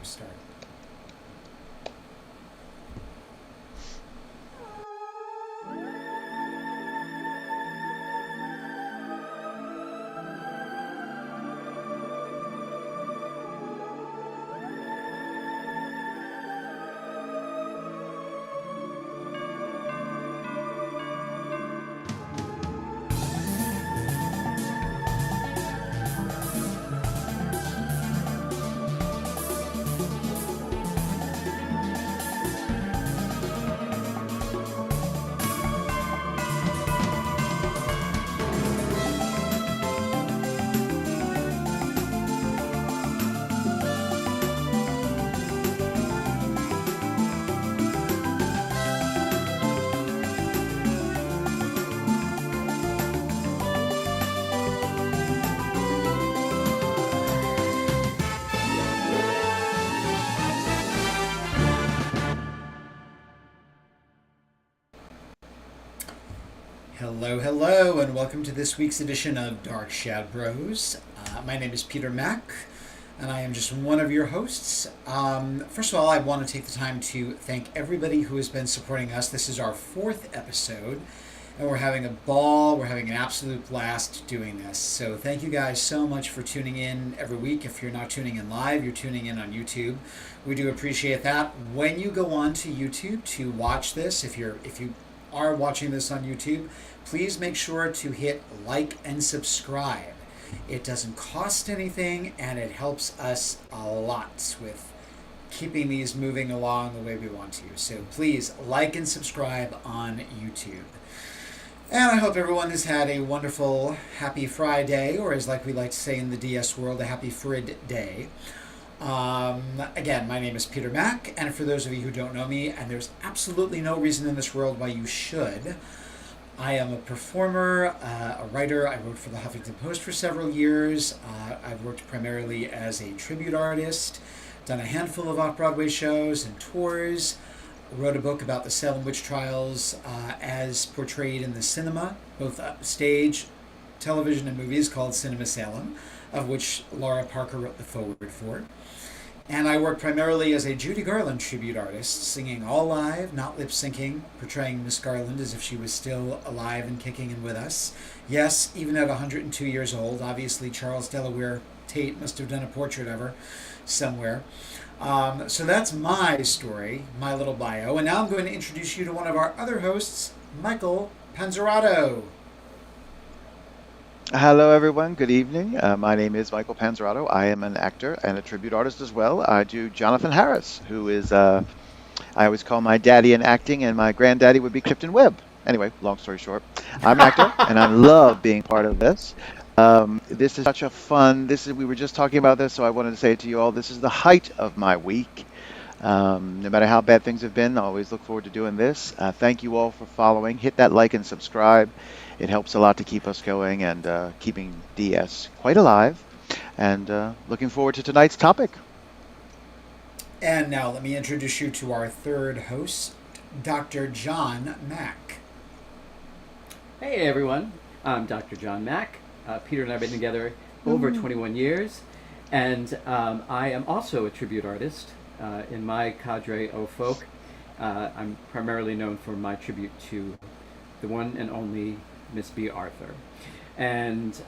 start. Hello, and welcome to this week's edition of Dark Shad-Bros. My name is Peter Mack, and I am just one of your hosts. First of all, I want to take the time to thank everybody who has been supporting us. This is our 4th episode, and we're having a ball. We're having an absolute blast doing this. So thank you guys so much for tuning in every week. If you're not tuning in live, you're tuning in on YouTube. We do appreciate that. When you go on to YouTube to watch this, if you are watching this on YouTube, please make sure to hit like and subscribe. It doesn't cost anything, and it helps us a lot with keeping these moving along the way we want to. So please like and subscribe on YouTube. And I hope everyone has had a wonderful happy Friday, or as like we like to say in the DS world, a happy Frid day. Again, my name is Peter Mack, and for those of you who don't know me, and there's absolutely no reason in this world why you should, I am a performer, a writer. I wrote for the Huffington Post for several years. I've worked primarily as a tribute artist, done a handful of off-Broadway shows and tours, wrote a book about the Salem witch trials as portrayed in the cinema, both stage, television, and movies, called Cinema Salem, of which Laura Parker wrote the foreword for. And I work primarily as a Judy Garland tribute artist, singing all live, not lip-syncing, portraying Miss Garland as if she was still alive and kicking and with us. Yes, even at 102 years old. Obviously, Charles Delaware Tate must have done a portrait of her somewhere. So that's my story, my little bio. And now I'm going to introduce you to one of our other hosts, Michael Panzerato. Hello, everyone. Good evening. My name is Michael Panzerato. I am an actor and a tribute artist as well. I do Jonathan Harris, who is, I always call my daddy in acting, and my granddaddy would be Clifton Webb. Anyway, long story short, I'm an actor, and I love being part of this. This is such a fun, we were just talking about this, so I wanted to say it to you all. This is the height of my week. No matter how bad things have been, I always look forward to doing this. Thank you all for following. Hit that like and subscribe. It helps a lot to keep us going and keeping DS quite alive. And looking forward to tonight's topic. And now let me introduce you to our third host, Dr. John Mack. Hey everyone, I'm Dr. John Mack. Peter and I have been together over 21 years. And I am also a tribute artist. In my cadre of folk, I'm primarily known for my tribute to the one and only Miss B. Arthur. And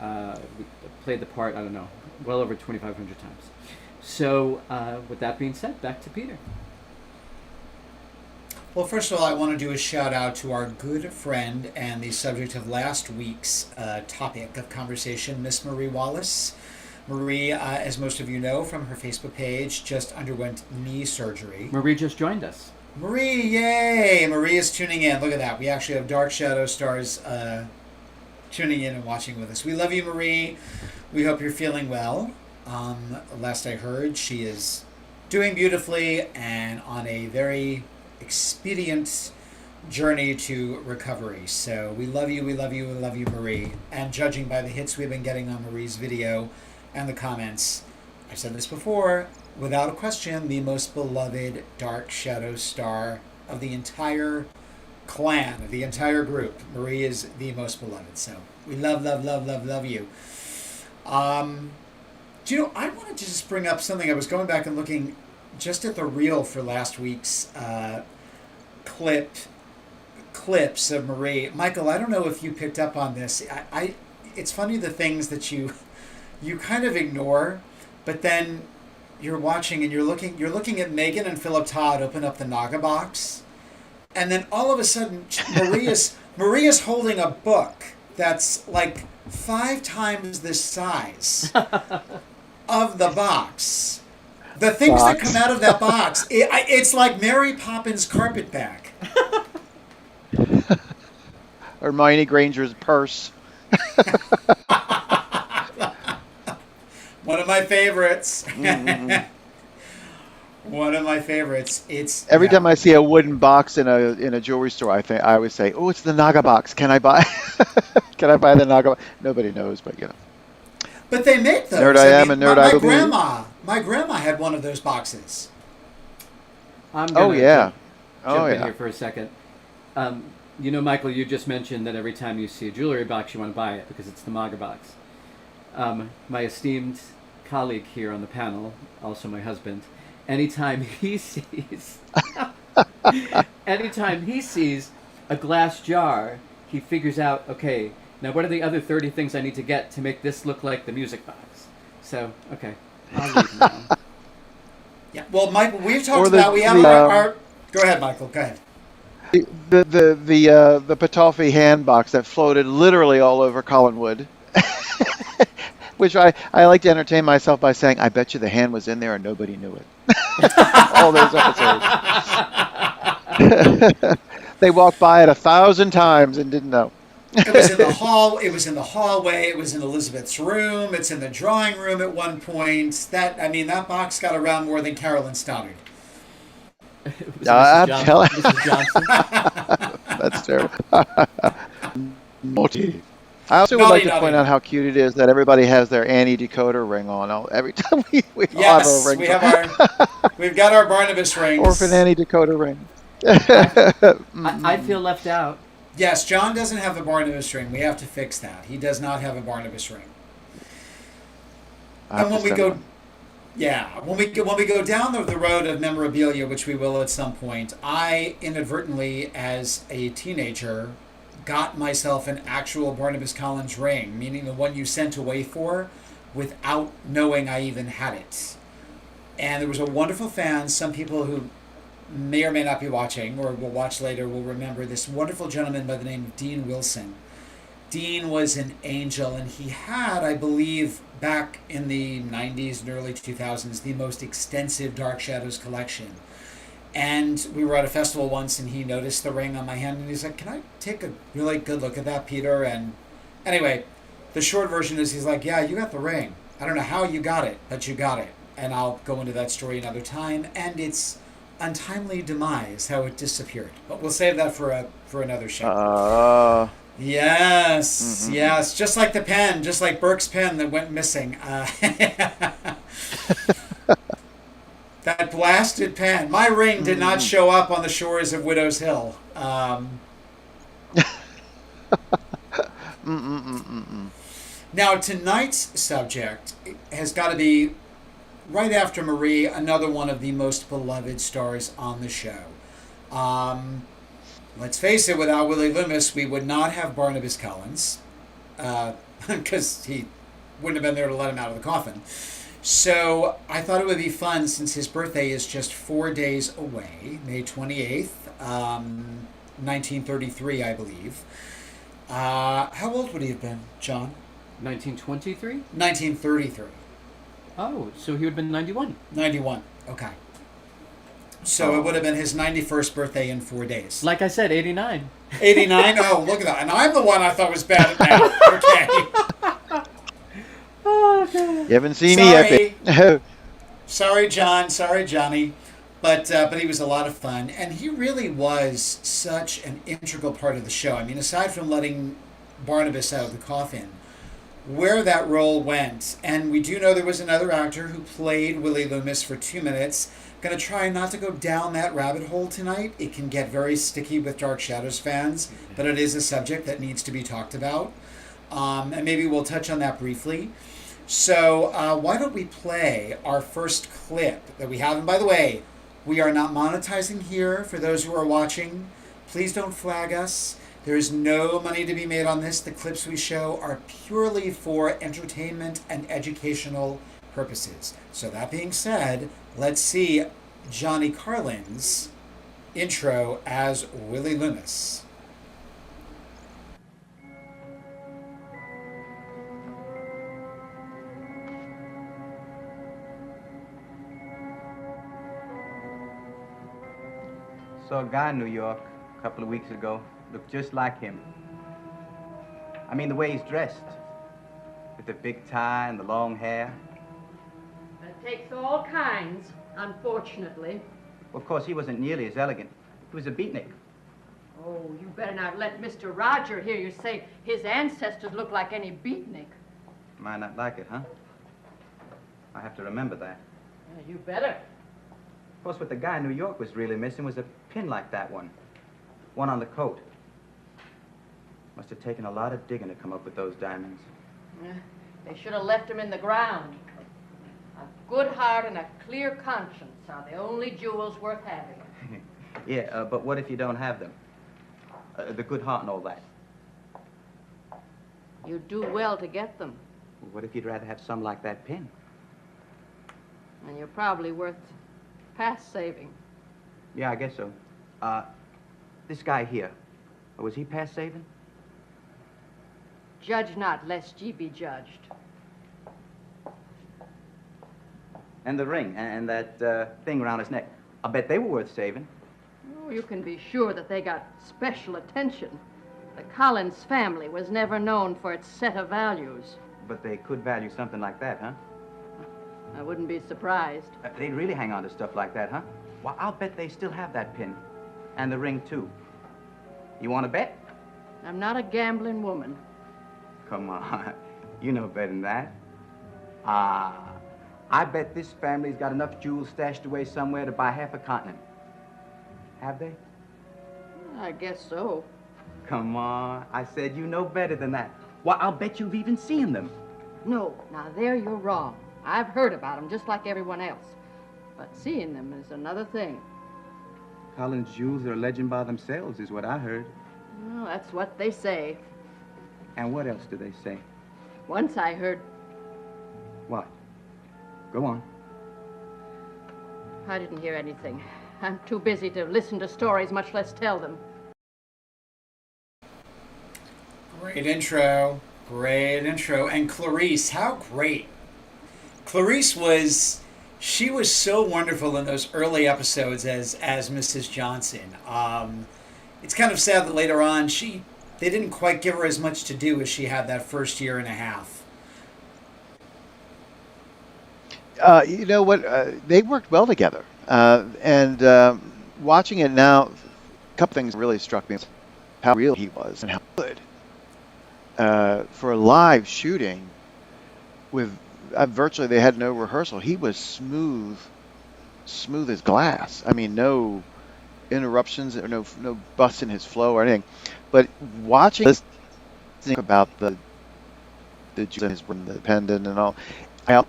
we played the part, I don't know, well over 2,500 times. So with that being said, back to Peter. Well, first of all, I want to do a shout out to our good friend and the subject of last week's topic of conversation, Miss Marie Wallace. Marie, as most of you know from her Facebook page, just underwent knee surgery. Marie just joined us. Marie, yay! Marie is tuning in. Look at that. We actually have Dark Shadow stars tuning in and watching with us. We love you, Marie. We hope you're feeling well. Last I heard, she is doing beautifully and on a very expedient journey to recovery. So we love you, we love you, we love you, Marie. And judging by the hits we've been getting on Marie's video and the comments, I've said this before, without a question, the most beloved Dark Shadow star of the entire clan, of the entire group. Marie is the most beloved. So we love, love, love, love, love you. Do you know, I wanted to just bring up something. I was going back and looking just at the reel for last week's clips of Marie. Michael, I don't know if you picked up on this. It's funny the things that you kind of ignore, but then you're watching and you're looking at Megan and Philip Todd open up the Naga box, and then all of a sudden Maria's holding a book that's like 5 times the size of the box. The things that come out of that box, it's like Mary Poppins' carpet bag. Hermione Granger's purse. One of my favorites. Mm-hmm. One of my favorites. It's every time I see a wooden box in a jewelry store, I always say, "Oh, it's the Naga box. Can I buy? Can I buy the Naga?" Nobody knows, but you know. But they make those. Nerd I am, and nerd I will be. My grandma had one of those boxes. I'm gonna yeah. jump in here for a second. Michael, you just mentioned that every time you see a jewelry box, you want to buy it because it's the Naga box. My esteemed colleague here on the panel, also my husband, anytime he sees a glass jar, he figures out, okay, now what are the other 30 things I need to get to make this look like the music box? So, okay, I'll leave now. Yeah, well, Michael, we've talked about, we have our go ahead, Michael, go ahead. The Patolfi hand box that floated literally all over Collinwood. Which I like to entertain myself by saying, I bet you the hand was in there and nobody knew it. All those episodes. They walked by it 1,000 times and didn't know. It was in the hall. It was in the hallway. It was in Elizabeth's room. It's in the drawing room at one point. That box got around more than Carolyn Stoddard. Mrs. Johnson. That's terrible. Naughty. I also would like to point out how cute it is that everybody has their Annie decoder ring on. Every time we all have a ring. We've got our Barnabas rings. Orphan Annie decoder ring. I feel left out. Yes, John doesn't have a Barnabas ring. We have to fix that. He does not have a Barnabas ring. And when we go down the road of memorabilia, which we will at some point, I inadvertently, as a teenager, got myself an actual Barnabas Collins ring, meaning the one you sent away for, without knowing I even had it. And there was a wonderful fan, some people who may or may not be watching, or will watch later, will remember this wonderful gentleman by the name of Dean Wilson. Dean was an angel, and he had, I believe, back in the 90s and early 2000s, the most extensive Dark Shadows collection. And we were at a festival once, and he noticed the ring on my hand, and he's like, "Can I take a really good look at that, Peter?" And anyway, the short version is he's like, "Yeah, you got the ring. I don't know how you got it, but you got it." And I'll go into that story another time, and its untimely demise, how it disappeared. But we'll save that for another show. Yes, yes, just like the pen, just like Burke's pen that went missing. That blasted pen. My ring did not show up on the shores of Widow's Hill. Now, tonight's subject has got to be, right after Marie, another one of the most beloved stars on the show. Let's face it, without Willie Loomis, we would not have Barnabas Collins, because he wouldn't have been there to let him out of the coffin. So I thought it would be fun, since his birthday is just 4 days away, May 28th, 1933, I believe. How old would he have been, John? 1923? 1933. Oh, so he would have been 91. 91, okay. So it would have been his 91st birthday in 4 days. Like I said, 89. 89? Oh, look at that. And I'm the one I thought was bad at math. Okay. Oh, God. You haven't seen me yet. Sorry, John. Sorry, Johnny. But he was a lot of fun. And he really was such an integral part of the show. I mean, aside from letting Barnabas out of the coffin, where that role went, and we do know there was another actor who played Willie Loomis for 2 minutes. Going to try not to go down that rabbit hole tonight. It can get very sticky with Dark Shadows fans, but it is a subject that needs to be talked about. And maybe we'll touch on that briefly. So why don't we play our first clip that we have? And by the way, we are not monetizing here for those who are watching. Please don't flag us. There is no money to be made on this. The clips we show are purely for entertainment and educational purposes. So that being said, let's see Johnny Carlin's intro as Willie Loomis. Saw a guy in New York a couple of weeks ago, looked just like him. I mean, the way he's dressed, with the big tie and the long hair. It takes all kinds, unfortunately. Well, of course, he wasn't nearly as elegant. He was a beatnik. Oh, you better not let Mr. Roger hear you say his ancestors look like any beatnik. Might not like it, huh? I have to remember that. You better. Of course, what the guy in New York was really missing was a pin like that one. One on the coat. Must have taken a lot of digging to come up with those diamonds. They should have left them in the ground. A good heart and a clear conscience are the only jewels worth having. Yeah, but what if you don't have them? The good heart and all that. You do well to get them. What if you'd rather have some like that pin? And you're probably worth past saving. Yeah, I guess so. This guy here, was he past saving? Judge not, lest ye be judged. And the ring, and that thing around his neck. I bet they were worth saving. Oh, you can be sure that they got special attention. The Collins family was never known for its set of values. But they could value something like that, huh? I wouldn't be surprised. They'd really hang on to stuff like that, huh? Well, I'll bet they still have that pin. And the ring, too. You want to bet? I'm not a gambling woman. Come on. You know better than that. I bet this family's got enough jewels stashed away somewhere to buy half a continent. Have they? I guess so. Come on. I said you know better than that. Well, I'll bet you've even seen them. No, now there you're wrong. I've heard about them just like everyone else. But seeing them is another thing. Colin's jewels are a legend by themselves, is what I heard. Well, that's what they say. And what else do they say? Once I heard... What? Go on. I didn't hear anything. I'm too busy to listen to stories, much less tell them. Great intro. Great intro. And Clarice, how great. Clarice was... She was so wonderful in those early episodes as Mrs. Johnson. It's kind of sad that later on they didn't quite give her as much to do as she had that first year and a half. You know what? They worked well together. And watching it now, a couple things really struck me. How real he was and how good. For a live shooting with virtually they had no rehearsal. He was smooth as glass. I mean, no interruptions or no bust in his flow or anything. But watching this, think about the pendant and all. I'm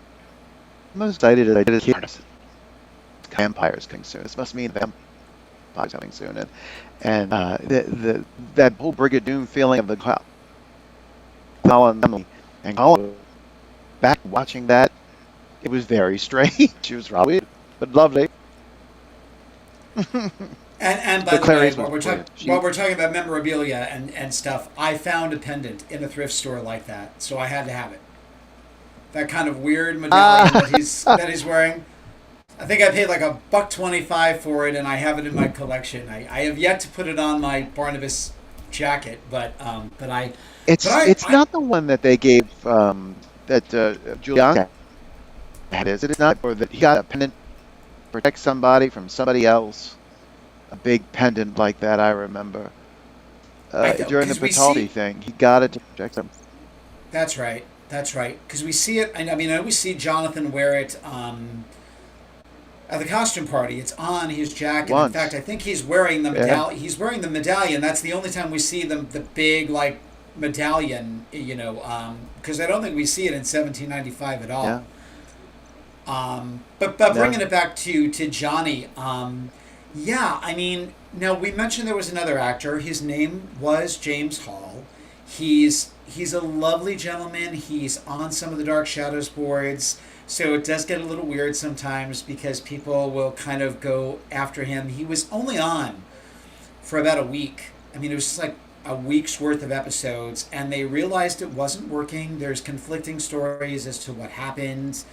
most excited as I did as a kid. Vampires coming soon. This must mean vampires coming soon, and that whole Brigadoon feeling of the Carlin family and Carlin. Back watching that, it was very strange. It was probably weird, but lovely. And by the way, while we're talking about memorabilia and stuff, I found a pendant in a thrift store like that, so I had to have it. That kind of weird medallion that he's wearing. I think I paid like $1.25 for it, and I have it in my collection. I have yet to put it on my Barnabas jacket, but it's not the one that they gave that Julian had. Is it? It's not, or that he got a pendant to protect somebody from somebody else. A big pendant like that, I remember. During the Pataldi thing, he got it to protect them. That's right. Because we see it. I mean, I always see Jonathan wear it at the costume party. It's on his jacket. Once. In fact, I think he's wearing the medallion. He's wearing the medallion. That's the only time we see the big, like, medallion, because I don't think we see it in 1795 at all. Yeah. But bringing it back to Johnny, yeah, I mean, now we mentioned there was another actor. His name was James Hall. He's a lovely gentleman. He's on some of the Dark Shadows boards, so it does get a little weird sometimes because people will kind of go after him. He was only on for about a week. I mean, it was just like a week's worth of episodes, and they realized it wasn't working. There's conflicting stories as to what happened.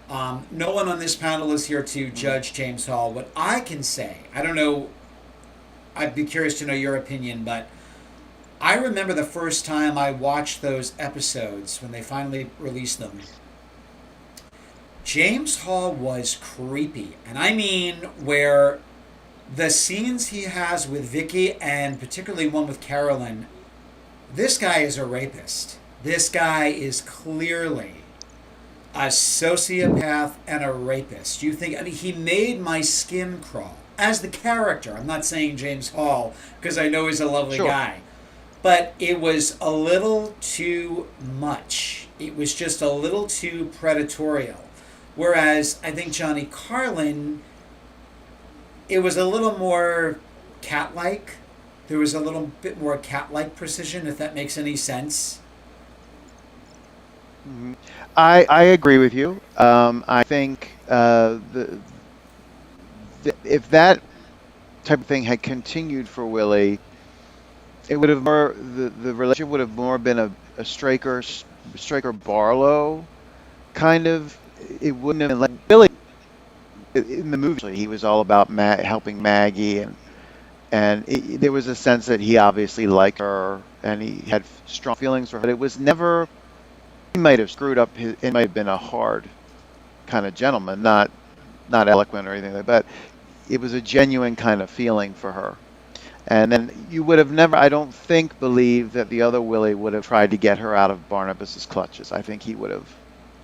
No one on this panel is here to judge James Hall. What I can say, I don't know, I'd be curious to know your opinion, but I remember the first time I watched those episodes when they finally released them. James Hall was creepy. And I mean where the scenes he has with Vicky, and particularly one with Carolyn, this guy is a rapist. This guy is clearly a sociopath and a rapist. You think, I mean, he made my skin crawl as the character. I'm not saying James Hall because I know he's a lovely guy, but it was a little too much. It was just a little too predatorial. Whereas I think Johnny Carlin, it was a little more cat-like. There was a little bit more cat-like precision, if that makes any sense. Mm-hmm. I agree with you. I think if that type of thing had continued for Willie, it would have more the relationship would have more been a Straker Barlow kind of. It wouldn't have been like Billy in the movie. He was all about helping Maggie, and there was a sense that he obviously liked her and he had strong feelings for her. But it was never. He might have screwed up. It might have been a hard kind of gentleman, not eloquent or anything like that. But it was a genuine kind of feeling for her. And then you would have never, I don't think, believed that the other Willie would have tried to get her out of Barnabas's clutches. I think he would have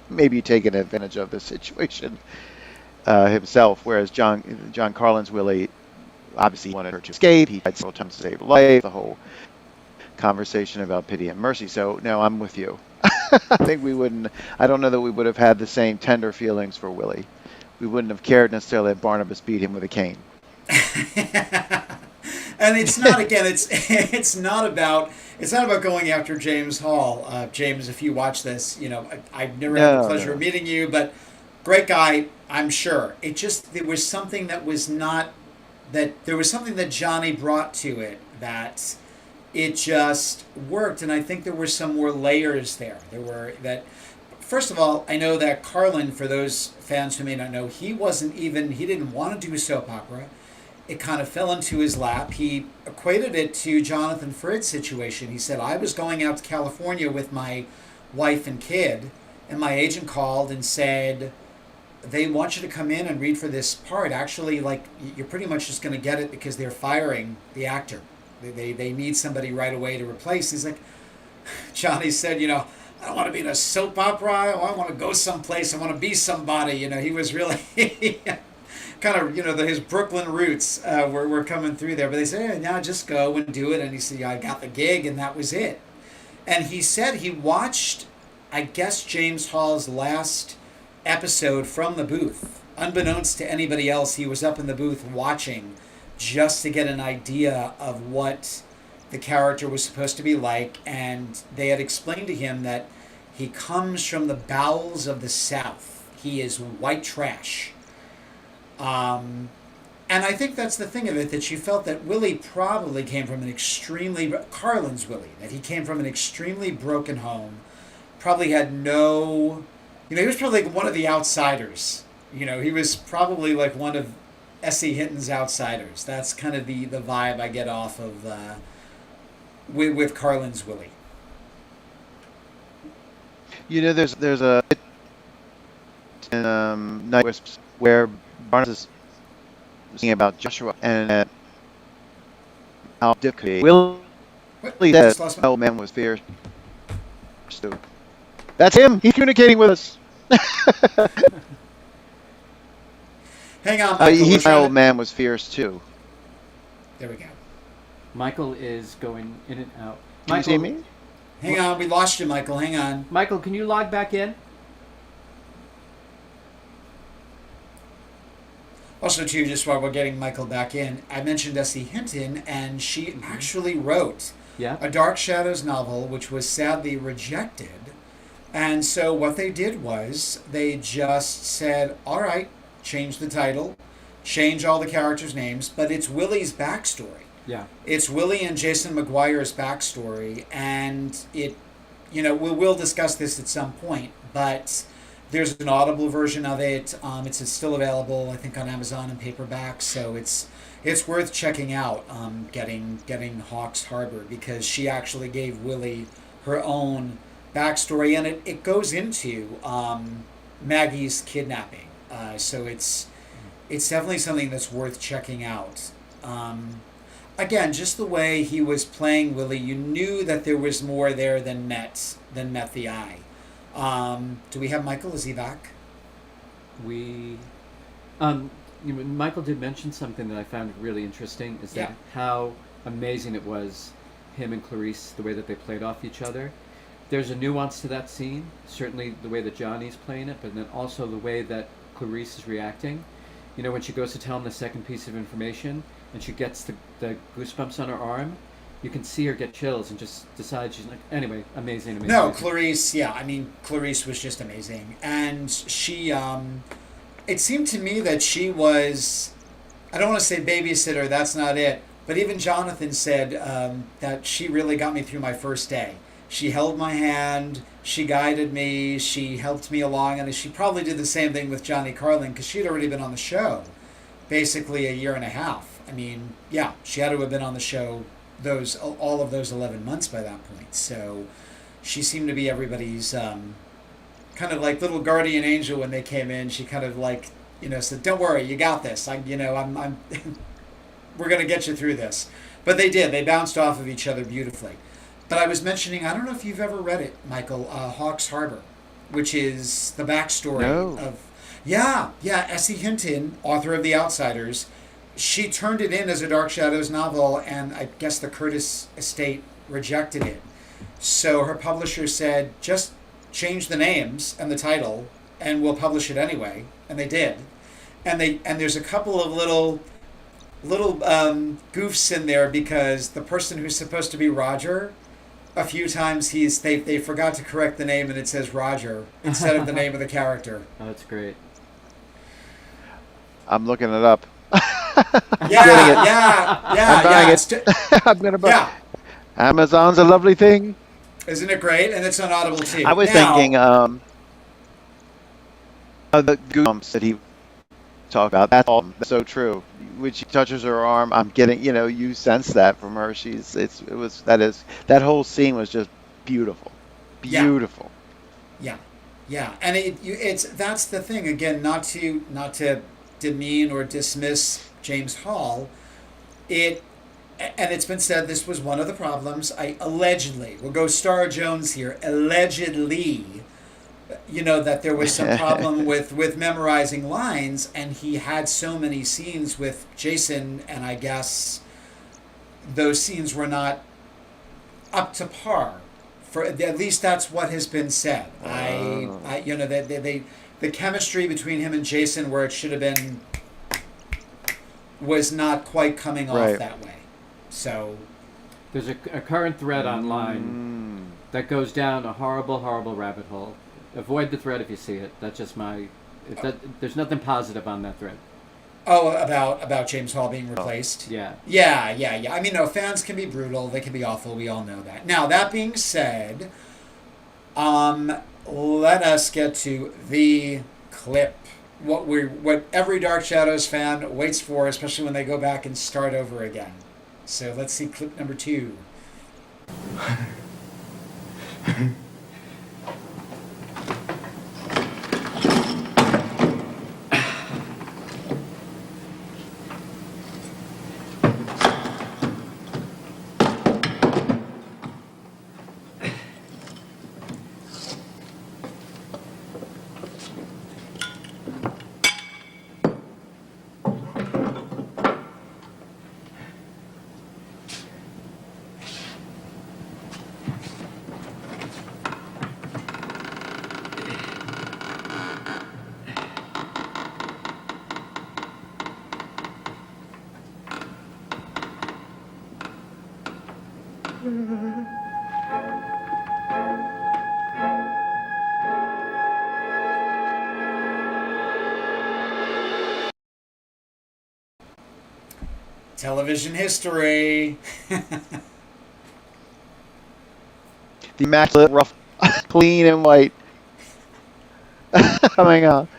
maybe taken advantage of the situation himself. Whereas John Carlin's Willie obviously wanted her to escape. He tried several times to save her life. The whole conversation about pity and mercy. So no, I'm with you. I think we wouldn't. I don't know that we would have had the same tender feelings for Willie. We wouldn't have cared necessarily that Barnabas beat him with a cane. And it's not again. It's not about going after James Hall. James, if you watch this, I've never had the pleasure of meeting you, but great guy, I'm sure. It just there was something that was not that there was something that Johnny brought to it that. It just worked, and I think there were some more layers there. First of all, I know that Carlin, for those fans who may not know, he didn't want to do a soap opera. It kind of fell into his lap. He equated it to Jonathan Frid's situation. He said, I was going out to California with my wife and kid, and my agent called and said, they want you to come in and read for this part. Actually, like, you're pretty much just going to get it because they're firing the actor. They need somebody right away to replace. He's like, Johnny said, I don't want to be in a soap opera. I want to go someplace. I want to be somebody. He was really kind of, his Brooklyn roots were coming through there. But they said, now just go and do it. And he said, I got the gig, and that was it. And he said he watched, I guess, James Hall's last episode from the booth. Unbeknownst to anybody else, he was up in the booth watching just to get an idea of what the character was supposed to be like, and they had explained to him that he comes from the bowels of the South. He is white trash. And I think that's the thing of it, that you felt that Willie probably came from Carlin's Willie, that he came from an extremely broken home, probably had no, he was probably like one of the outsiders. He was probably like one of S.E. Hinton's outsiders. That's kind of the vibe I get off of with Carlin's Willie. There's a Night Wisps where Barnabas is singing about Joshua and how difficult Willie said the old man was fierce. So that's him. He's communicating with us. Hang on, Michael. My old man was fierce too. There we go. Michael is going in and out. Can you see me? Hang on, we lost you, Michael. Hang on. Michael, can you log back in? Also, too, just while we're getting Michael back in, I mentioned S.E. Hinton, and she actually wrote a Dark Shadows novel, which was sadly rejected. And so what they did was they just said, all right, change the title, change all the characters' names, but it's Willie's backstory. Yeah. It's Willie and Jason McGuire's backstory, and it, we'll discuss this at some point, but there's an Audible version of it. It's still available, I think, on Amazon and paperback, so it's worth checking out, getting Hawks Harbor, because she actually gave Willie her own backstory, and it goes into Maggie's kidnapping. So it's definitely something that's worth checking out. Again, just the way he was playing Willie, you knew that there was more there than met the eye. Do we have Michael? Is he back? Michael did mention something that I found really interesting, is that how amazing it was, him and Clarice, the way that they played off each other. There's a nuance to that scene, certainly the way that Johnny's playing it, but then also the way that Clarice is reacting. When she goes to tell him the second piece of information, and she gets the goosebumps on her arm, you can see her get chills and just decide she's like, anyway, amazing. No, Clarice, Clarice was just amazing. And she, it seemed to me that she was, I don't want to say babysitter, that's not it, but even Jonathan said that she really got me through my first day. She held my hand, she guided me, she helped me along, and she probably did the same thing with Johnny Carlin, because she had already been on the show basically a year and a half. I mean, she had to have been on the show all of those 11 months by that point. So she seemed to be everybody's kind of like little guardian angel when they came in. She kind of like, said, "Don't worry, you got this. I'm we're going to get you through this." But they did. They bounced off of each other beautifully. But I was mentioning, I don't know if you've ever read it, Michael, Hawks Harbor, which is the backstory of... Yeah, S.E. Hinton, author of The Outsiders, she turned it in as a Dark Shadows novel, and I guess the Curtis estate rejected it. So her publisher said, just change the names and the title, and we'll publish it anyway. And they did. And there's a couple of little goofs in there, because the person who's supposed to be Roger, a few times they forgot to correct the name, and it says Roger instead of the name of the character. Oh, that's great. I'm looking it up. I'm buying it. I'm gonna buy. Yeah. Amazon's a lovely thing. Isn't it great? And it's on Audible too. I was thinking the goosebumps that he talked about. That's all so true. When she touches her arm, I'm getting, you sense that from her. That whole scene was just beautiful. Beautiful. Yeah. And that's the thing, again, not to demean or dismiss James Hall. And it's been said this was one of the problems. Allegedly, we'll go Star Jones here, allegedly, that there was some problem with memorizing lines, and he had so many scenes with Jason, and I guess those scenes were not up to par. For at least that's what has been said. The chemistry between him and Jason, where it should have been, was not quite coming off that way. So there's a current thread online that goes down a horrible, horrible rabbit hole. Avoid the thread if you see it. That's just there's nothing positive on that thread. Oh, about James Hall being replaced? Yeah. Yeah. I mean, no, fans can be brutal. They can be awful. We all know that. Now, that being said, let us get to the clip. What every Dark Shadows fan waits for, especially when they go back and start over again. So let's see clip number 2. Television history. The immaculate, rough, clean and white coming out.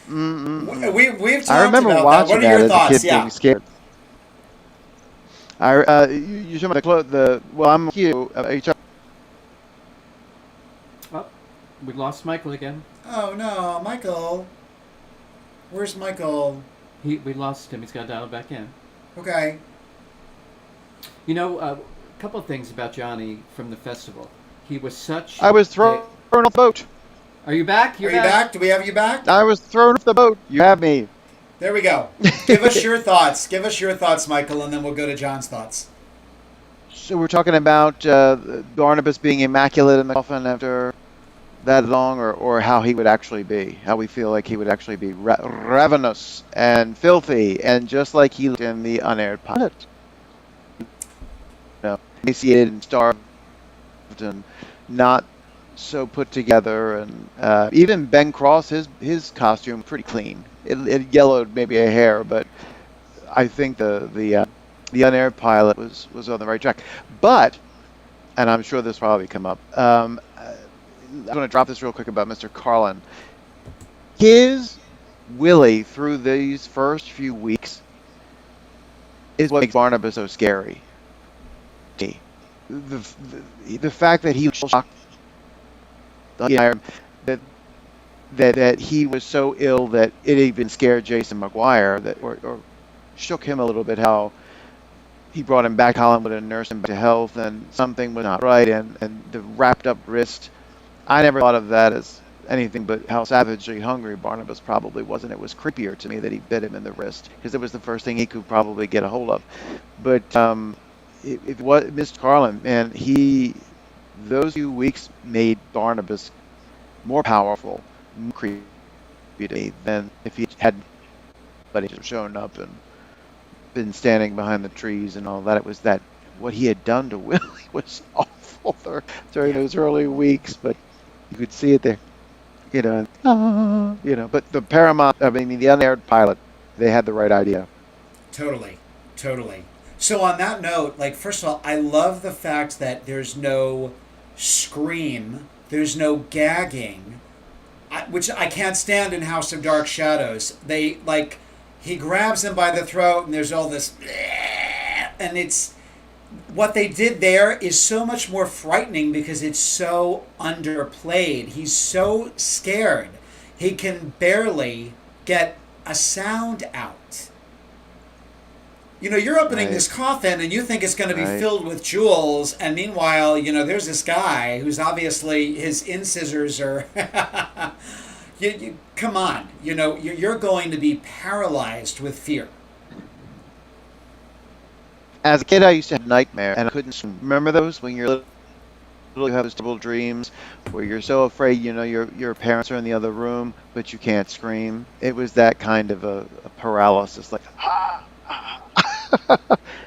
We've I talked remember about that. watching What are that your as a thoughts? kid Yeah. being scared. You show me well, I'm you. Oh, we lost Michael again. Oh no, Michael. Where's Michael? We lost him. He's got dialed back in. Okay. You know, a couple of things about Johnny from the festival. He was such. I was thrown off the boat. Are you back? Are you back? Do we have you back? I was thrown off the boat. You have me. There we go. Give us your thoughts. Give us your thoughts, Michael, and then we'll go to John's thoughts. So we're talking about Barnabas being immaculate in the coffin after that long, or how he would actually be, how we feel like he would actually be ravenous and filthy, and just like he looked in the unaired pilot. You know, emaciated and starved and not so put together, and even Ben Cross, his costume pretty clean. It yellowed maybe a hair, but I think the unaired pilot was on the right track. But, and I'm sure this will probably come up. I'm going to drop this real quick about Mr. Carlin. His Willie through these first few weeks is what makes Barnabas so scary. The fact that he was shocked that he was so ill that it even scared Jason McGuire, or shook him a little bit, how he brought him back, Hollywood, and nursed him back to health, and something was not right, and the wrapped up wrist. I never thought of that as anything but how savagely hungry Barnabas probably was, and it was creepier to me that he bit him in the wrist, because it was the first thing he could probably get a hold of. But it was Mr. Carlin, and those few weeks made Barnabas more powerful, more creepy to me than if he had shown up and been standing behind the trees and all that. It was that what he had done to Willie was awful during those early weeks, but you could see it there, But the the unaired pilot, they had the right idea. Totally. So on that note, first of all, I love the fact that there's no scream, there's no gagging, which I can't stand in House of Dark Shadows. He grabs him by the throat, and there's all this, and it's, what they did there is so much more frightening because it's so underplayed. He's so scared. He can barely get a sound out. You're opening this coffin and you think it's going to be filled with jewels, and meanwhile, there's this guy who's obviously, his incisors are... come on, you're going to be paralyzed with fear. As a kid, I used to have nightmares, and I couldn't swim. Remember those when you're little, you have those terrible dreams where you're so afraid, your parents are in the other room, but you can't scream. It was that kind of a paralysis,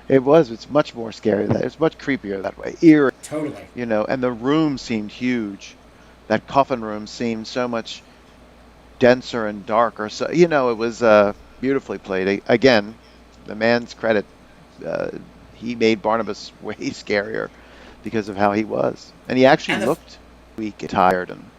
It's much more scary that. It's much creepier that way. Eerie. Totally. And the room seemed huge. That coffin room seemed so much denser and darker. So, it was beautifully played. Again, the man's credit. He made Barnabas way scarier because of how he was. And he actually looked weak and tired. And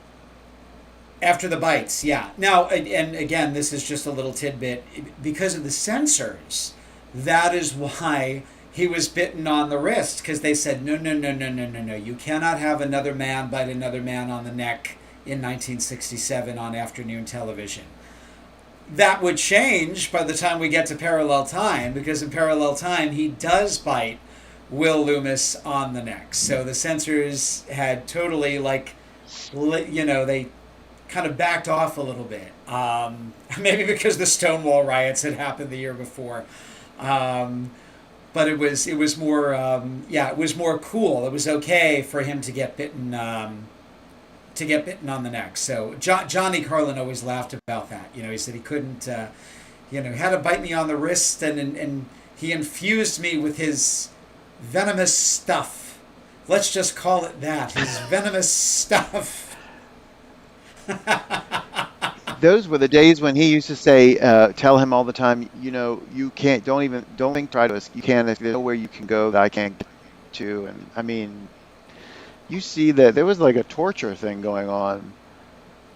after the bites, yeah. Now, and again, this is just a little tidbit. Because of the censors, that is why he was bitten on the wrist, because they said, no. You cannot have another man bite another man on the neck in 1967 on afternoon television. That would change by the time we get to Parallel Time, because in Parallel Time, he does bite Will Loomis on the neck. So the censors had totally, they kind of backed off a little bit. Maybe because the Stonewall riots had happened the year before. But it was more, it was more cool. It was okay for him to get bitten on the neck. So Johnny Carlin always laughed about that. He said he couldn't, he had to bite me on the wrist, and He infused me with his venomous stuff. Let's just call it that. His venomous stuff. Those were the days when he used to say, tell him all the time, you can't, don't think, try to, you can't, there's nowhere you can go that I can't get to. And I mean, you see that there was like a torture thing going on.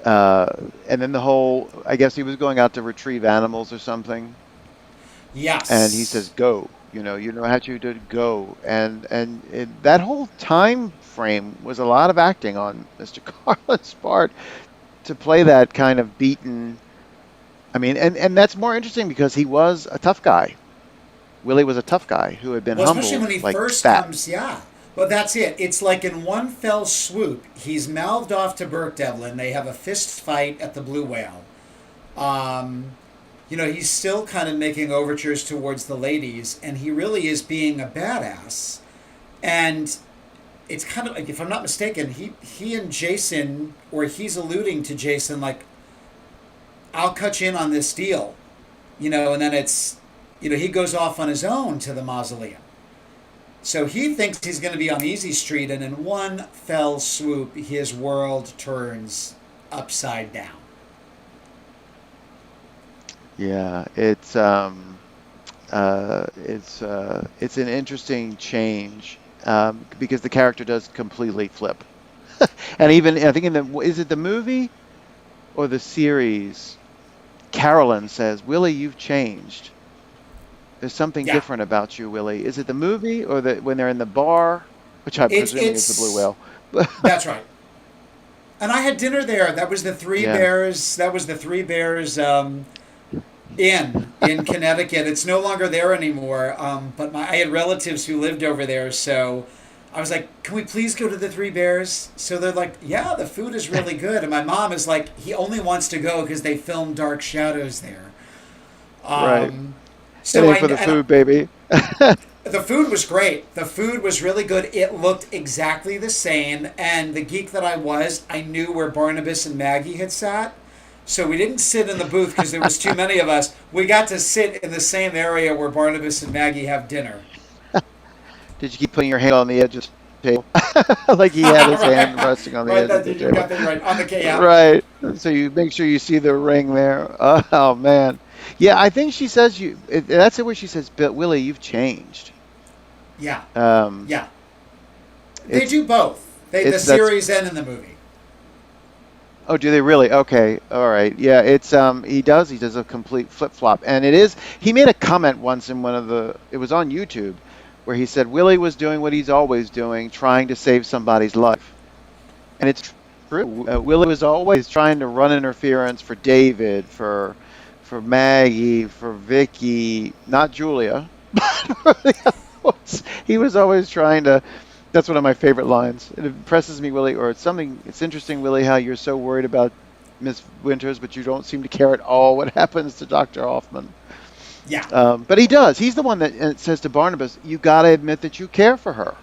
And then the whole, I guess he was going out to retrieve animals or something. Yes. And he says, go, you know how to go. And that whole time frame was a lot of acting on Mr. Carlin's part to play that kind of beaten. I mean, and that's more interesting because he was a tough guy. Willie was a tough guy who had been humbled. Especially when he like first that. comes, yeah. But that's it. It's like in one fell swoop, he's mouthed off to Burke Devlin. They have a fist fight at the Blue Whale. He's still kind of making overtures towards the ladies, and he really is being a badass. And it's kind of like, if I'm not mistaken, he and Jason, or he's alluding to Jason, like, I'll cut you in on this deal. And then it's, he goes off on his own to the mausoleum. So he thinks he's going to be on easy street, and in one fell swoop, his world turns upside down. Yeah, it's an interesting change because the character does completely flip, and even I think is it the movie or the series, Carolyn says, "Willie, you've changed. There's something different about you, Willie." Is it the movie or when they're in the bar, which I presume is the Blue Whale? That's right. And I had dinner there. That was the Three Bears. That was the Three Bears in Connecticut. It's no longer there anymore. But I had relatives who lived over there, so I was like, "Can we please go to the Three Bears?" So they're like, "Yeah, the food is really good." And my mom is like, "He only wants to go because they filmed Dark Shadows there." Right. So for the food, baby. The food was great. The food was really good. It looked exactly the same. And the geek that I was, I knew where Barnabas and Maggie had sat. So we didn't sit in the booth because there was too many of us. We got to sit in the same area where Barnabas and Maggie have dinner. Did you keep putting your hand on the edge of the table? Like he had his hand resting on the edge of the table. You got that right. On the yeah. Right. So you make sure you see the ring there. Oh, man. Yeah, I think she says that's it where she says, "But Willie, you've changed." Yeah. Yeah. They do both. The series and in the movie. Oh, do they really? Okay. All right. Yeah, it's he does a complete flip-flop. And he made a comment once in it was on YouTube where he said Willie was doing what he's always doing, trying to save somebody's life. And it's true. Willie was always trying to run interference for David, for Maggie, for Vicky, not Julia. He was always trying to. That's one of my favorite lines. It impresses me, Willie, or it's interesting, Willie, how you're so worried about Miss Winters, but you don't seem to care at all what happens to Dr. Hoffman. Yeah. But he does. He's the one that says to Barnabas, "You got to admit that you care for her."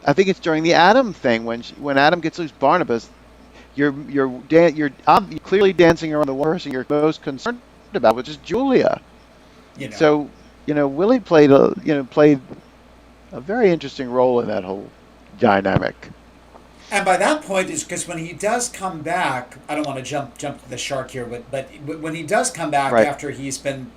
I think it's during the Adam thing when Adam gets loose, Barnabas. You're clearly dancing around the one person you're most concerned about, which is Julia. So, Willie played a very interesting role in that whole dynamic. And by that point, is because when he does come back, I don't want to jump to the shark here, but when he does come back after he's been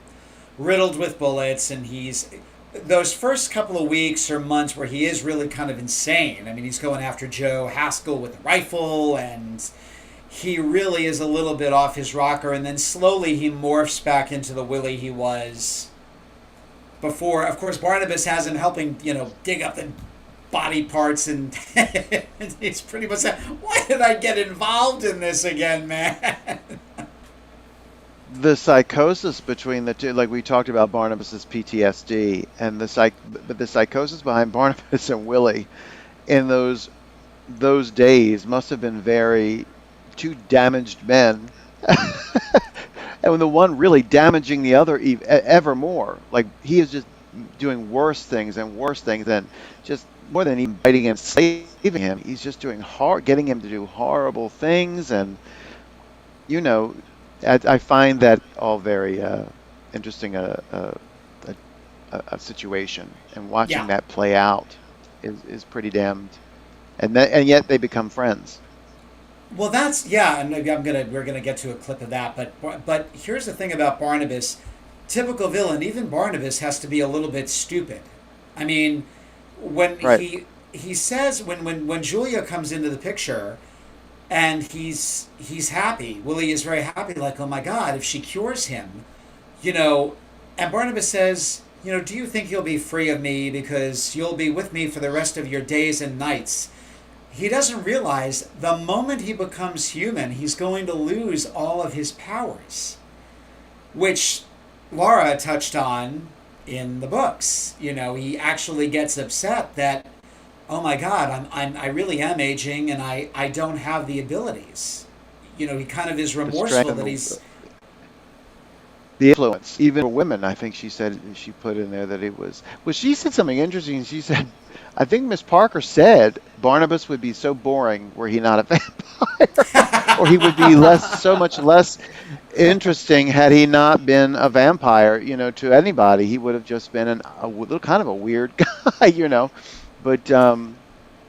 riddled with bullets, and he's those first couple of weeks or months where he is really kind of insane. I mean, he's going after Joe Haskell with a rifle, and he really is a little bit off his rocker, and then slowly he morphs back into the Willie he was before. Of course, Barnabas has him helping, dig up the body parts, and he's pretty much saying, "Why did I get involved in this again, man?" The psychosis between the two, like we talked about Barnabas's PTSD, and the psychosis behind Barnabas and Willie in those days must have been two damaged men, and the one really damaging the other ever more. Like he is just doing worse things than just more than even fighting and saving him. He's just doing getting him to do horrible things, and I find that all very interesting. a situation, and watching Yeah. that play out is pretty damned. And yet they become friends. Well, that's yeah, and we're gonna get to a clip of that. But here's the thing about Barnabas, typical villain. Even Barnabas has to be a little bit stupid. I mean, when Right. he says when Julia comes into the picture, and he's happy. Willie is very happy. Like, oh my God, if she cures him, you know. And Barnabas says, you know, do you think you'll be free of me because you'll be with me for the rest of your days and nights? He doesn't realize the moment he becomes human, he's going to lose all of his powers, which Laura touched on in the books. You know, he actually gets upset that, oh my God, I really am aging and I don't have the abilities. You know, he kind of is remorseful that he's. The influence, even for women, I think she put in there that it was. Well, she said something interesting. She said, I think Miss Parker said Barnabas would be so boring were he not a vampire, or he would be so much less interesting had he not been a vampire. You know, to anybody, he would have just been a little kind of a weird guy. You know, but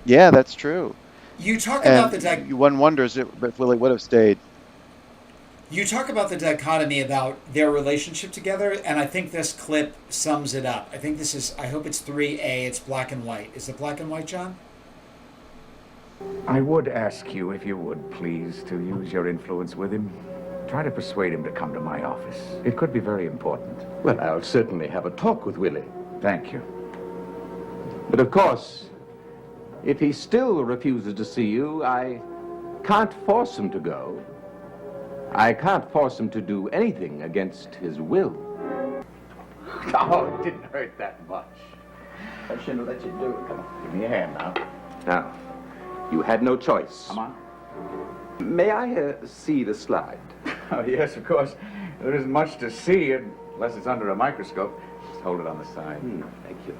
yeah, that's true. You talk And about one wonders if Willie would have stayed. You talk about the dichotomy about their relationship together, and I think this clip sums it up. I think this is, I hope it's 3A, it's black and white. Is it black and white, John? I would ask you, if you would, please, to use your influence with him. Try to persuade him to come to my office. It could be very important. Well, I'll certainly have a talk with Willie. Thank you. But of course, if he still refuses to see you, I can't force him to go. I can't force him to do anything against his will. Oh, it didn't hurt that much. I shouldn't have let you do it. Come on, give me a hand now. Now, you had no choice. Come on. May I see the slide? Oh, yes, of course. There isn't much to see unless it's under a microscope. Just hold it on the side. Thank you.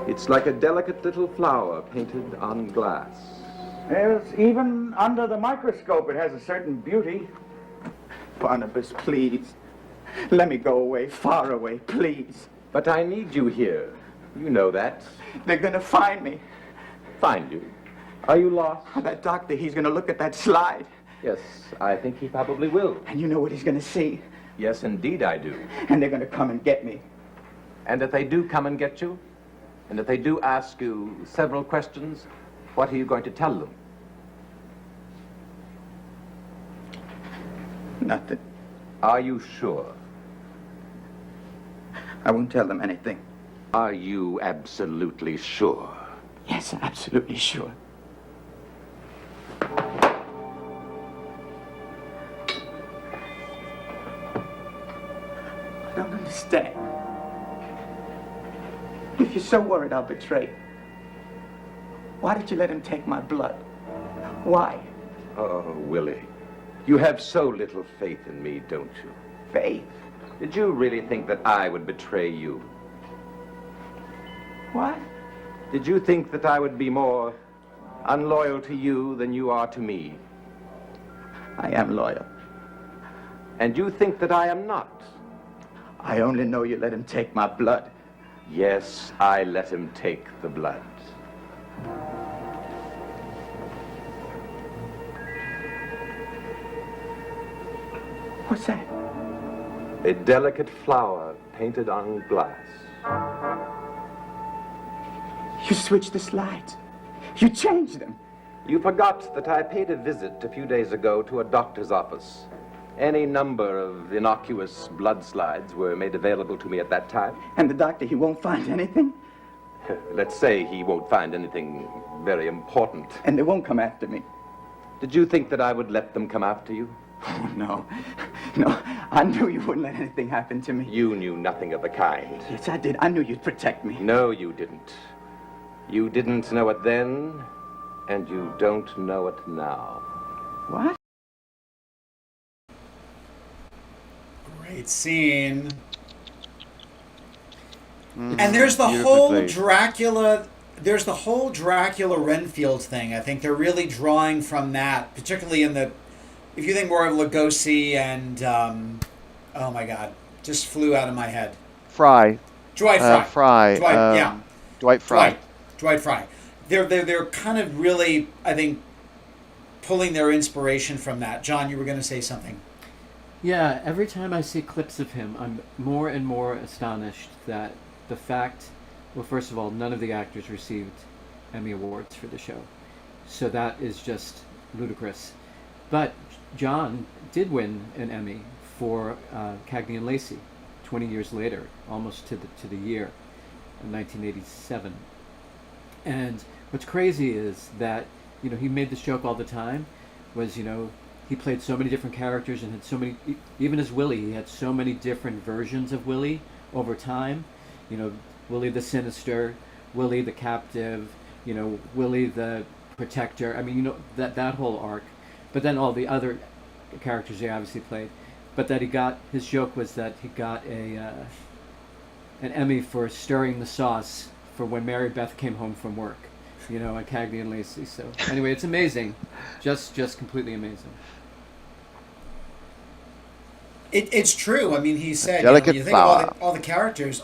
It's like a delicate little flower painted on glass. Yes, even under the microscope, it has a certain beauty. Barnabas, please. Let me go away, far away, please. But I need you here. You know that. They're gonna find me. Find you. Are you lost? That doctor, he's gonna look at that slide. Yes, I think he probably will. And you know what he's gonna see? Yes, indeed I do. And they're gonna come and get me. And if they do come and get you, and if they do ask you several questions, what are you going to tell them? Nothing. Are you sure? I won't tell them anything. Are you absolutely sure? Yes, absolutely sure. I don't understand. If you're so worried I'll betray, why did you let him take my blood? Why? Oh, Willie, you have so little faith in me, don't you? Faith? Did you really think that I would betray you? What? Did you think that I would be more unloyal to you than you are to me? I am loyal. And you think that I am not? I only know you let him take my blood. Yes, I let him take the blood. What's that? A delicate flower painted on glass. You switched the slides. You changed them. You forgot that I paid a visit a few days ago to a doctor's office. Any number of innocuous blood slides were made available to me at that time. And the doctor, he won't find anything? Let's say he won't find anything very important. And they won't come after me? Did you think that I would let them come after you? Oh, no. No, I knew you wouldn't let anything happen to me. You knew nothing of the kind. Yes, I did. I knew you'd protect me. No, you didn't. You didn't know it then, and you don't know it now. What? Great scene. Mm, And there's the beautifully whole played. Dracula Renfield thing. I think they're really drawing from that, particularly in if you think more of Lugosi and oh my God, just flew out of my head. Fry. Dwight Fry. Fry. Dwight, yeah. Dwight Fry. Dwight Fry. They're kind of really, I think, pulling their inspiration from that. John, you were going to say something. Yeah, every time I see clips of him, I'm more and more astonished that the fact, well, first of all, none of the actors received Emmy Awards for the show. So that is just ludicrous. But John did win an Emmy for Cagney and Lacey 20 years later, almost to the year, in 1987. And what's crazy is that, you know, he made this joke all the time, was, you know, he played so many different characters and had so many, even as Willie, he had so many different versions of Willie over time. You know, Willie the Sinister, Willie the Captive, you know, Willie the Protector. I mean, you know, that whole arc. But then all the other characters he obviously played. But that he got, his joke was that he got an Emmy for stirring the sauce for when Mary Beth came home from work, you know, on Cagney and Lacey. So anyway, it's amazing, just completely amazing. It's true. I mean, he said, Delicate you think flower. of all the characters,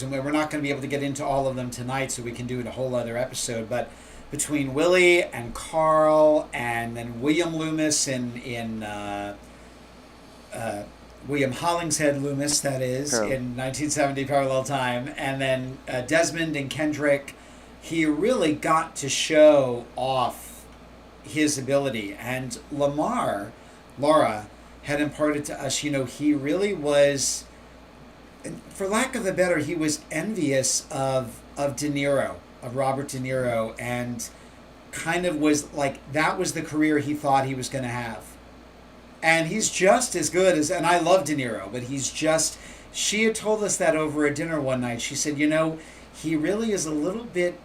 and we're not going to be able to get into all of them tonight, so we can do it a whole other episode. But between Willie and Carl, and then William Loomis in William Hollingshead Loomis, that is, in 1970 Parallel Time, and then Desmond and Kendrick, he really got to show off his ability. And Laura, had imparted to us, you know, he really was, for lack of a better, he was envious of De Niro, of Robert De Niro, and kind of was like, that was the career he thought he was going to have. And he's just as good as, and I love De Niro, but he's just, she had told us that over a dinner one night. She said, you know, he really is a little bit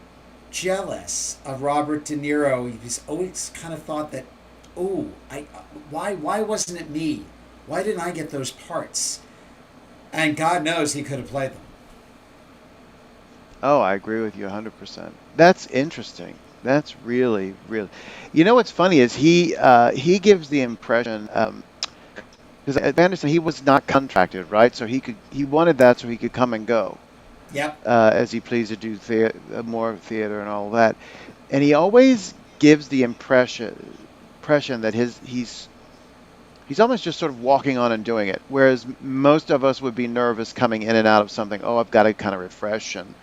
jealous of Robert De Niro. He's always kind of thought that, oh, why wasn't it me? Why didn't I get those parts? And God knows he could have played them. Oh, I agree with you 100%. That's interesting. That's really, really. You know what's funny is he gives the impression, because at Anderson he was not contracted, right? So he wanted that so he could come and go. Yep. As he pleased to do more theater and all that, and he always gives the impression that he's almost just sort of walking on and doing it, whereas most of us would be nervous coming in and out of something. Oh, I've got to kind of refresh and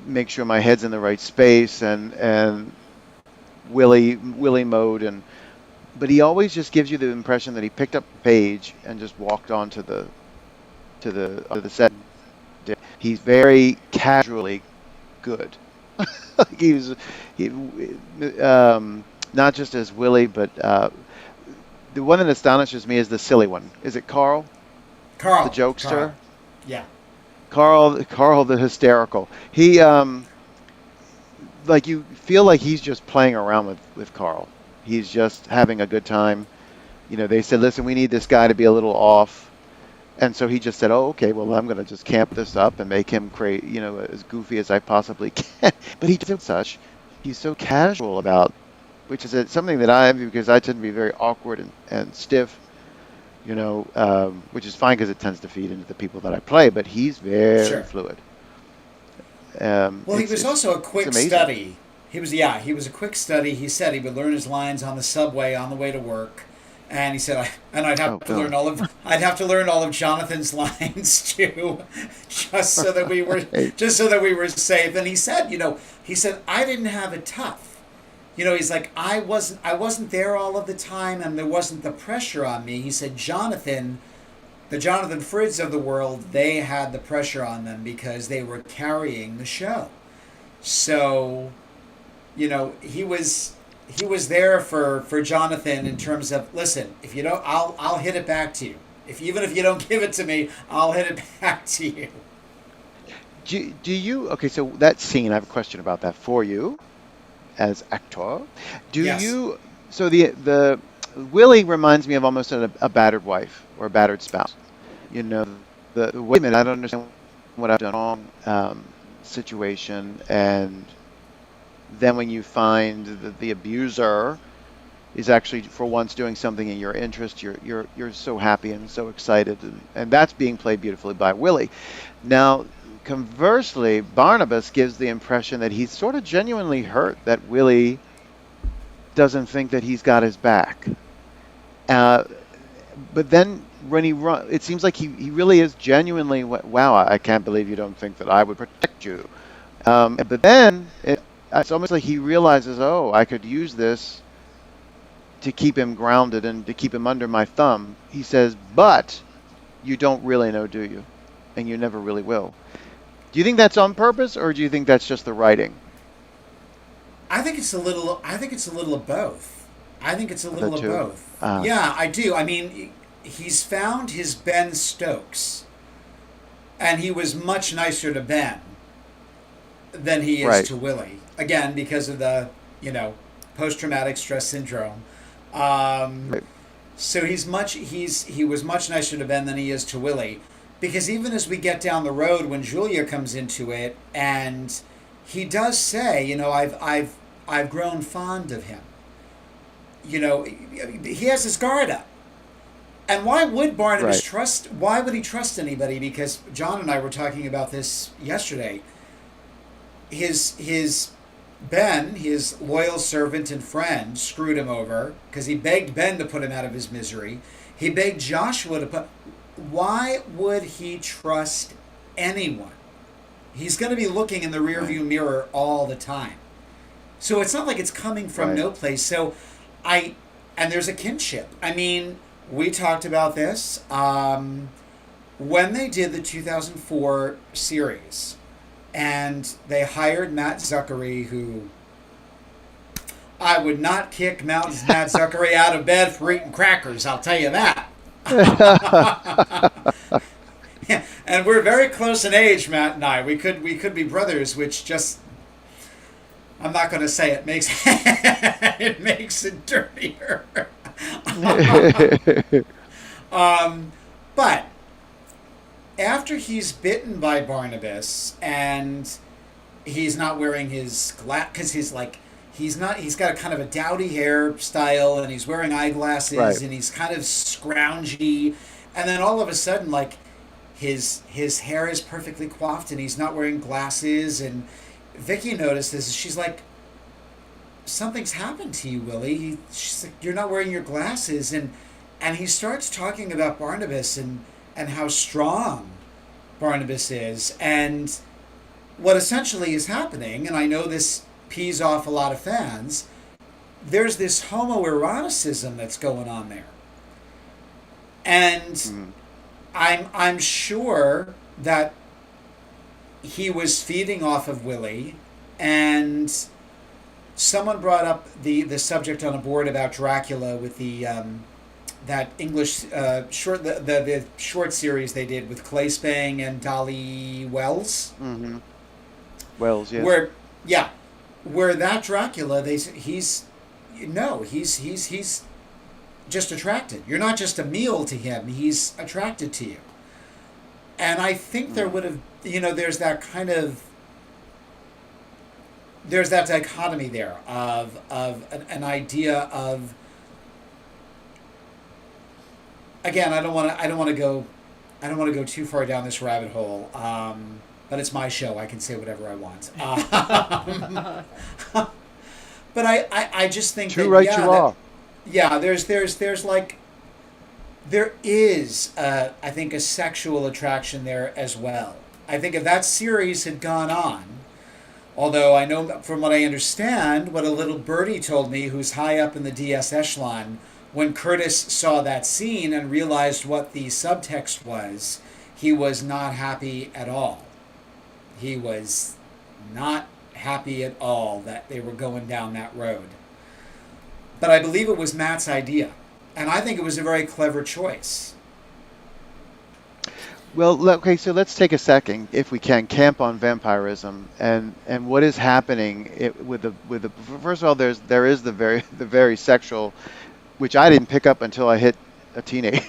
make sure my head's in the right space and Willie mode, but he always just gives you the impression that he picked up the page and just walked on to the set. He's very casually good. Not just as Willie, but the one that astonishes me is the silly one. Is it Carl? Carl. The jokester? Carl. Yeah. Carl the hysterical. He, like, you feel like he's just playing around with Carl. He's just having a good time. You know, they said, listen, we need this guy to be a little off. And so he just said, oh, okay, well, I'm going to just camp this up and make him as goofy as I possibly can. But he does such. He's so casual about, which is something that I am, because I tend to be very awkward and stiff, which is fine because it tends to feed into the people that I play, but he's very fluid. Well, he was also a quick study. He was a quick study. He said he would learn his lines on the subway on the way to work. And he said, I'd have to learn all of Jonathan's lines too, just so that we were safe. And he said, I didn't have it tough. He's like, I wasn't there all of the time, and there wasn't the pressure on me. He said, the Jonathan Fridds of the world, they had the pressure on them because they were carrying the show. So, he was there for Jonathan in terms of, listen, if you don't, I'll hit it back to you. Even if you don't give it to me, I'll hit it back to you. Do you, okay, so that scene, I have a question about that for you as actor. So the Willie reminds me of almost a battered wife or a battered spouse. The wait a minute, I don't understand what I've done wrong situation, and then when you find the abuser, is actually for once doing something in your interest. You're so happy and so excited, and that's being played beautifully by Willie. Now, conversely, Barnabas gives the impression that he's sort of genuinely hurt that Willie doesn't think that he's got his back. But then when it seems like he really is genuinely, wow, I can't believe you don't think that I would protect you. But then it's almost like he realizes, oh, I could use this to keep him grounded and to keep him under my thumb. He says, but you don't really know, do you? And you never really will. Do you think that's on purpose, or do you think that's just the writing? I think it's a little of both. I think it's a little of too? both. Yeah, I do. I mean, he's found his Ben Stokes, and he was much nicer to Ben than he is Right. to Willie. Again, because of the, post-traumatic stress syndrome. Right. So he was much nicer to Ben than he is to Willie, because even as we get down the road, when Julia comes into it, and he does say, I've grown fond of him. He has his guard up. And why would Barnabas Right. why would he trust anybody? Because John and I were talking about this yesterday. His Ben, his loyal servant and friend, screwed him over because he begged Ben to put him out of his misery. He begged Joshua to put... Why would he trust anyone? He's going to be looking in the rearview mirror all the time. So it's not like it's coming from Right. no place. So and there's a kinship. I mean, we talked about this when they did the 2004 series, and they hired Matt Zuckery, who I would not kick Matt Zuckery out of bed for eating crackers, I'll tell you that. Yeah, and we're very close in age, Matt and I. We could be brothers, which just, I'm not going to say it makes it makes it dirtier. But after he's bitten by Barnabas and he's not wearing his glass because he's got a kind of a dowdy hairstyle and he's wearing eyeglasses Right. and he's kind of scroungy, and then all of a sudden, like, his hair is perfectly coiffed and he's not wearing glasses, and Vicky notices, she's like, something's happened to you, Willie. She's like, you're not wearing your glasses, and he starts talking about Barnabas and how strong Barnabas is, and what essentially is happening, and I know this pees off a lot of fans, there's this homoeroticism that's going on there. And I'm sure that he was feeding off of Willie, and someone brought up the subject on a board about Dracula with the that English short the short series they did with Clay Spang and Dolly Wells. Mm-hmm. Wells, yes. Where that Dracula, he's just attracted. You're not just a meal to him, he's attracted to you. And I think there would have, there's that dichotomy there of an idea of, again, I don't want to go too far down this rabbit hole. But it's my show. I can say whatever I want. But I just think True, right, you are. Yeah, there is I think a sexual attraction there as well. I think if that series had gone on, although I know from what I understand, what a little birdie told me, who's high up in the DS echelon, when Curtis saw that scene and realized what the subtext was, he was not happy at all. He was not happy at all that they were going down that road. But I believe it was Matt's idea. And I think it was a very clever choice. Well, okay, so let's take a second, if we can, camp on vampirism and what is happening with the. First of all, there is the very sexual, which I didn't pick up until I hit a teenager.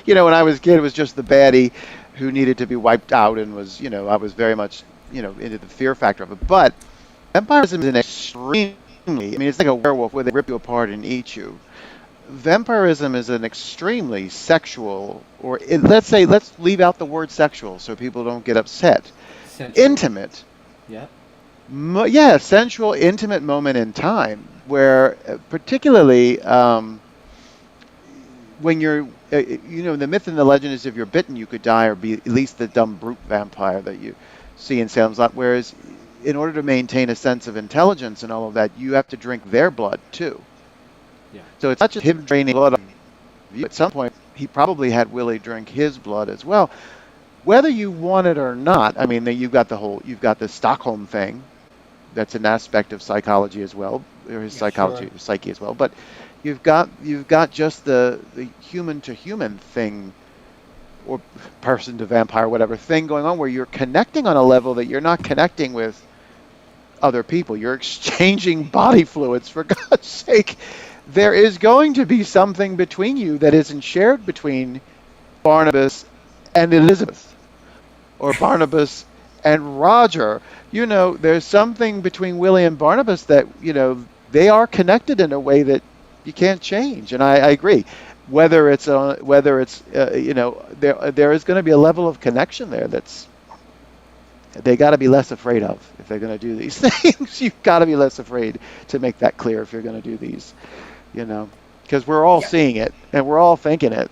When I was a kid, it was just the baddie who needed to be wiped out, and was, I was very much, into the fear factor of it. But vampirism is an extreme I mean, it's like a werewolf where they rip you apart and eat you. Vampirism is an extremely sexual, let's leave out the word sexual so people don't get upset. Sensual. Intimate, Yep. yeah, sensual, intimate moment in time where, particularly when you're, the myth and the legend is if you're bitten, you could die or be at least the dumb brute vampire that you see in Salem's Lot. Whereas, in order to maintain a sense of intelligence and all of that, you have to drink their blood too. Yeah. So it's not just him draining blood. At some point, he probably had Willie drink his blood as well. Whether you want it or not, I mean, you've got the Stockholm thing. That's an aspect of psychology as well, or his psyche as well. But you've got just the human to human thing, or person to vampire, whatever thing going on, where you're connecting on a level that you're not connecting with other people. You're exchanging body fluids, for God's sake. There is going to be something between you that isn't shared between Barnabas and Elizabeth, or Barnabas and Roger. There's something between Willie and Barnabas that, they are connected in a way that you can't change. And I agree. There is going to be a level of connection there they got to be less afraid of if they're going to do these things. You've got to be less afraid to make that clear if you're going to do these, because we're all seeing it and we're all thinking it,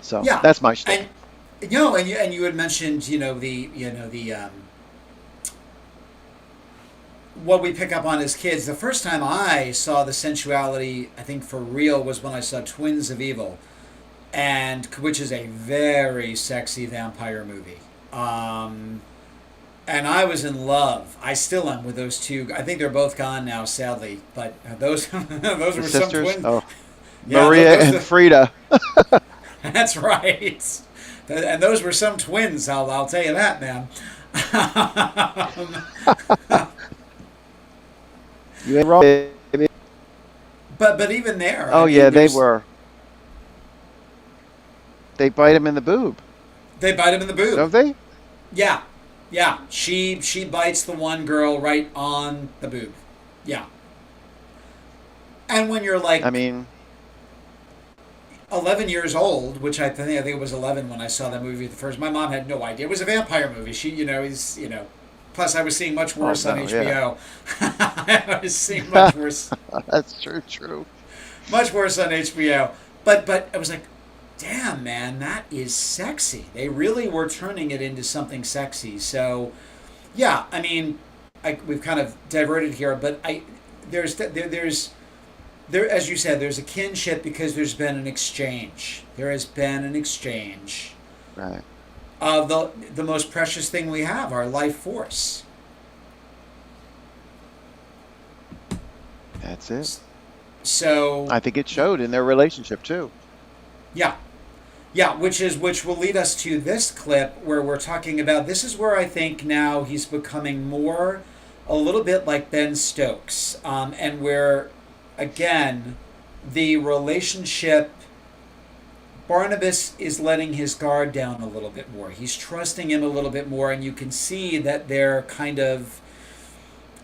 So that's my shtick. And you had mentioned, what we pick up on as kids. The first time I saw the sensuality, I think for real, was when I saw Twins of Evil, which is a very sexy vampire movie. And I was in love. I still am with those two. I think they're both gone now, sadly. But those those were some twins. Oh. Yeah, Maria and Frida. That's right. And those were some twins. I'll tell you that, man. You ain't wrong, baby. But even there. Oh, yeah, they were. They bite him in the boob. They bite him in the boob. Don't they? Yeah. Yeah. She bites the one girl right on the boob. Yeah. And when you're like 11 years old, which I think it was 11 when I saw that movie the first. My mom had no idea it was a vampire movie. She, plus I was seeing much worse on HBO. Yeah. I was seeing much worse. That's true. Much worse on HBO. But I was like, damn, man, that is sexy. They really were turning it into something sexy. So, yeah, I mean, we've kind of diverted here, but there's as you said, there's a kinship because there's been an exchange. There has been an exchange. Right. Of the most precious thing we have, our life force. That's it. So I think it showed in their relationship too. Yeah. Yeah, which will lead us to this clip where we're talking about, this is where I think now he's becoming a little bit like Ben Stokes, and where, again, the relationship, Barnabas is letting his guard down a little bit more. He's trusting him a little bit more, and you can see that they're kind of,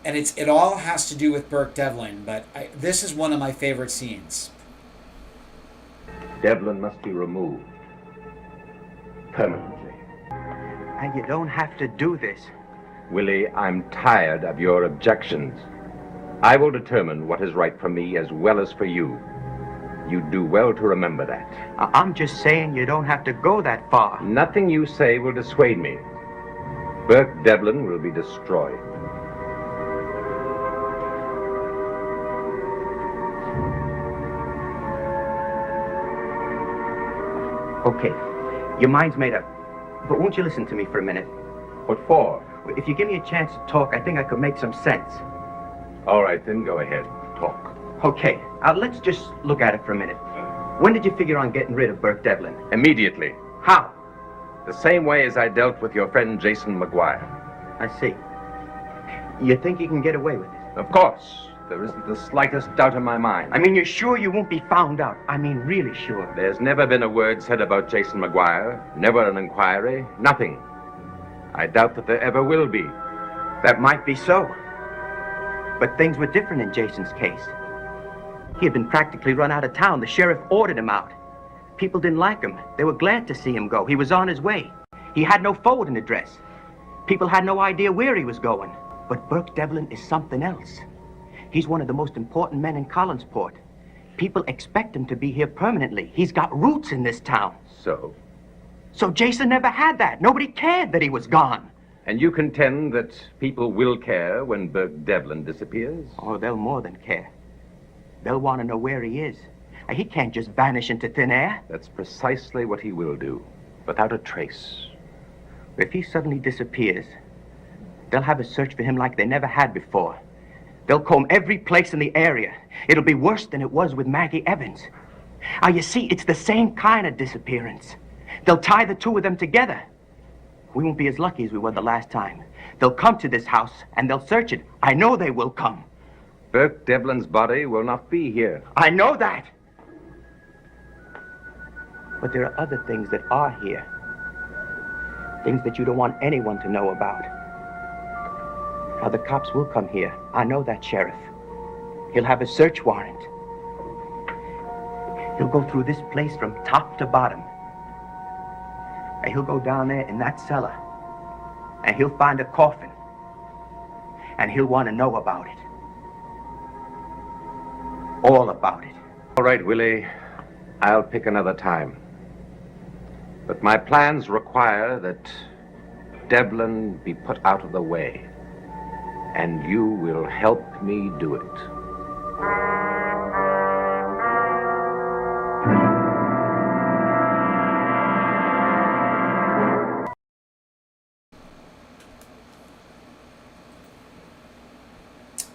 and it all has to do with Burke Devlin, but this is one of my favorite scenes. Devlin must be removed. Permanently. And you don't have to do this. Willie, I'm tired of your objections. I will determine what is right for me as well as for you. You do well to remember that. I'm just saying you don't have to go that far. Nothing you say will dissuade me. Burke Devlin will be destroyed. Okay, your mind's made up. But won't you listen to me for a minute? What for? If you give me a chance to talk, I think I could make some sense. All right, then go ahead. Talk. Okay, let's just look at it for a minute. When did you figure on getting rid of Burke Devlin? Immediately. How? The same way as I dealt with your friend Jason McGuire. I see. You think you can get away with it? Of course. There isn't the slightest doubt in my mind. I mean, you're sure you won't be found out? I mean, really sure. There's never been a word said about Jason McGuire, never an inquiry, nothing. I doubt that there ever will be. That might be so. But things were different in Jason's case. He had been practically run out of town. The sheriff ordered him out. People didn't like him. They were glad to see him go. He was on his way. He had no forwarding address. People had no idea where he was going. But Burke Devlin is something else. He's one of the most important men in Collinsport. People expect him to be here permanently. He's got roots in this town. So Jason never had that. Nobody cared that he was gone. And you contend that people will care when Burke Devlin disappears? Oh, they'll more than care. They'll want to know where he is. He can't just vanish into thin air. That's precisely what he will do, without a trace. If he suddenly disappears, they'll have a search for him like they never had before. They'll comb every place in the area. It'll be worse than it was with Maggie Evans. You see, it's the same kind of disappearance. They'll tie the two of them together. We won't be as lucky as we were the last time. They'll come to this house, and they'll search it. I know they will come. Burke Devlin's body will not be here. I know that. But there are other things that are here. Things that you don't want anyone to know about. Now, the cops will come here. I know that, Sheriff. He'll have a search warrant. He'll go through this place from top to bottom. And he'll go down there in that cellar. And he'll find a coffin. And he'll want to know about it. All about it. All right, Willie. I'll pick another time. But my plans require that Devlin be put out of the way. And you will help me do it.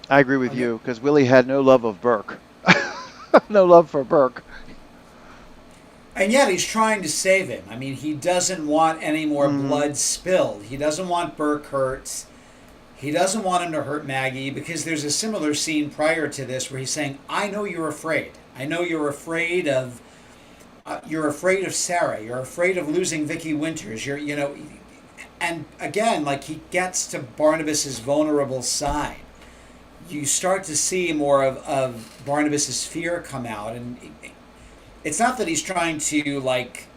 I agree with you, because Willie had no love of Burke. No love for Burke. And yet he's trying to save him. I mean, he doesn't want any more blood spilled. He doesn't want Burke hurt. He doesn't want him to hurt Maggie, because there's a similar scene prior to this where he's saying, I know you're afraid. I know you're afraid of Sarah. You're afraid of losing Vicky Winters. And again, like, he gets to Barnabas's vulnerable side. You start to see more of Barnabas's fear come out, and it's not that he's trying to, like,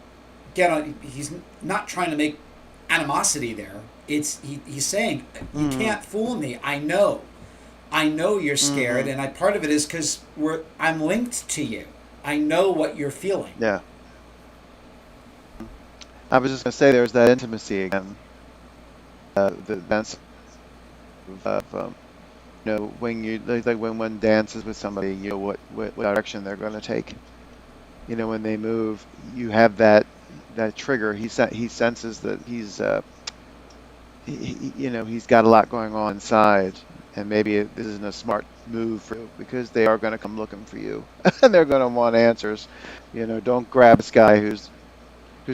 he's not trying to make animosity there. He's saying, you can't fool me. I know you're scared, and part of it is because I'm linked to you. I know what you're feeling. Yeah. I was just going to say, there's that intimacy again. The sense of when you, like when one dances with somebody, you know what direction they're going to take. You know, when they move, you have that trigger. He senses that he's got a lot going on inside, and maybe this isn't a smart move for you, because they are going to come looking for you, and they're going to want answers. You know, don't grab this guy who's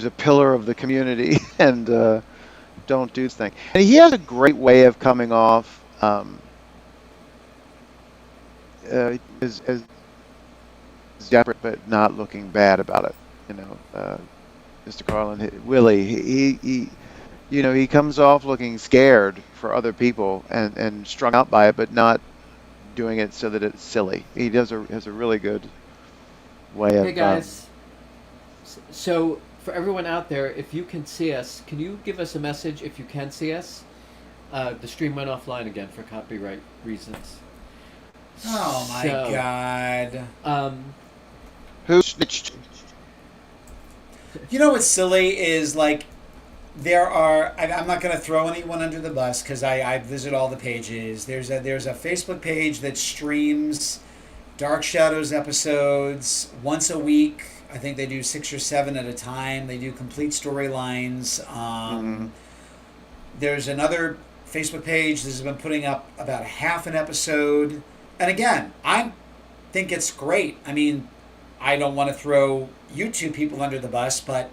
a pillar of the community, and don't do this thing. And he has a great way of coming off as desperate, but not looking bad about it. You know, Mr. Carlin, Willie, he comes off looking scared for other people and strung out by it, but not doing it so that it's silly. He has a really good way of. Hey guys, so for everyone out there, if you can see us, can you give us a message if you can see us? The stream went offline again for copyright reasons. Oh my God. Who snitched? You know what's silly is, like, I'm not going to throw anyone under the bus, because I visit all the pages. There's a Facebook page that streams Dark Shadows episodes once a week. I think they do 6 or 7 at a time. They do complete storylines. There's another Facebook page that has been putting up about half an episode. And again, I think it's great. I mean, I don't want to throw YouTube people under the bus, but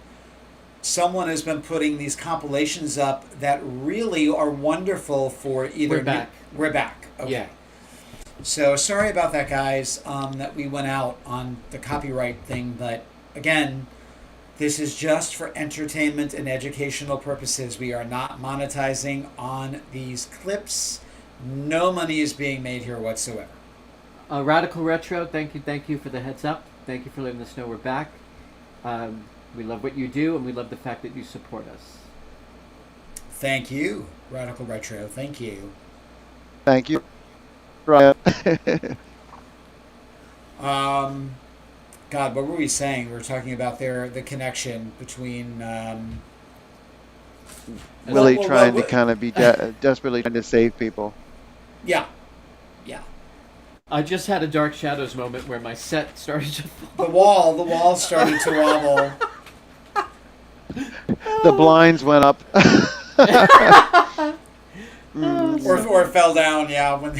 someone has been putting these compilations up that really are wonderful for either... We're back. Okay. Yeah. So sorry about that, guys, that we went out on the copyright thing. But again, this is just for entertainment and educational purposes. We are not monetizing on these clips. No money is being made here whatsoever. Radical Retro, thank you for the heads up. Thank you for letting us know we're back. We love what you do, and we love the fact that you support us. Thank you, Radical Retro. Thank you. Thank you, Ryan. God, what were we saying? We were talking about the connection between Willie trying to kind of be desperately trying to save people. Yeah. I just had a Dark Shadows moment where my set started to fall. The wall started to wobble. The blinds went up. Or fell down, yeah, when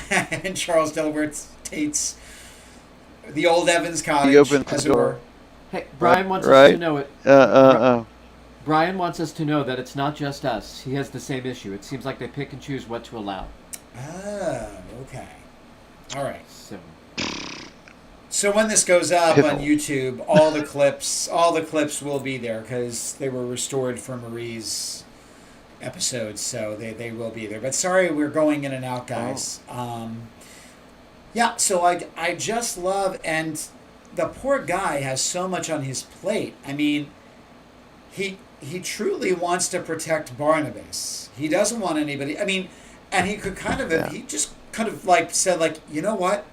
Charles Delaware Tate's the old Evans cottage. He opened the door. Hey, Brian wants us to know it. Brian wants us to know that it's not just us. He has the same issue. It seems like they pick and choose what to allow. Oh, okay. All right. So when this goes up on YouTube, all the clips will be there because they were restored for Marie's episodes, so they will be there. But sorry, we're going in and out, guys. Yeah, so I just love, and the poor guy has so much on his plate. I mean, he truly wants to protect Barnabas. He doesn't want anybody. I mean, and he could he just kind of like said, like, you know what?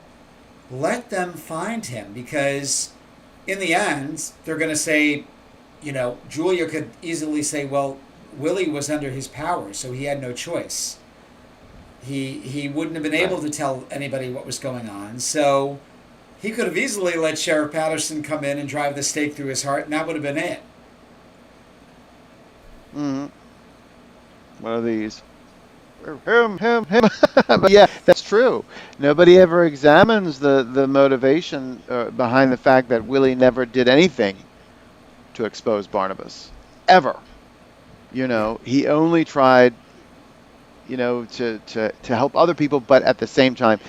Let them find him, because in the end, they're going to say, you know, Julia could easily say, well, Willie was under his power, so he had no choice. He wouldn't have been able to tell anybody what was going on, so he could have easily let Sheriff Patterson come in and drive the stake through his heart, and that would have been it. Mm-hmm. One of these. Him. But yeah, that's true. Nobody ever examines the motivation behind the fact that Willie never did anything to expose Barnabas. Ever. You know, he only tried, you know, to help other people, but at the same time,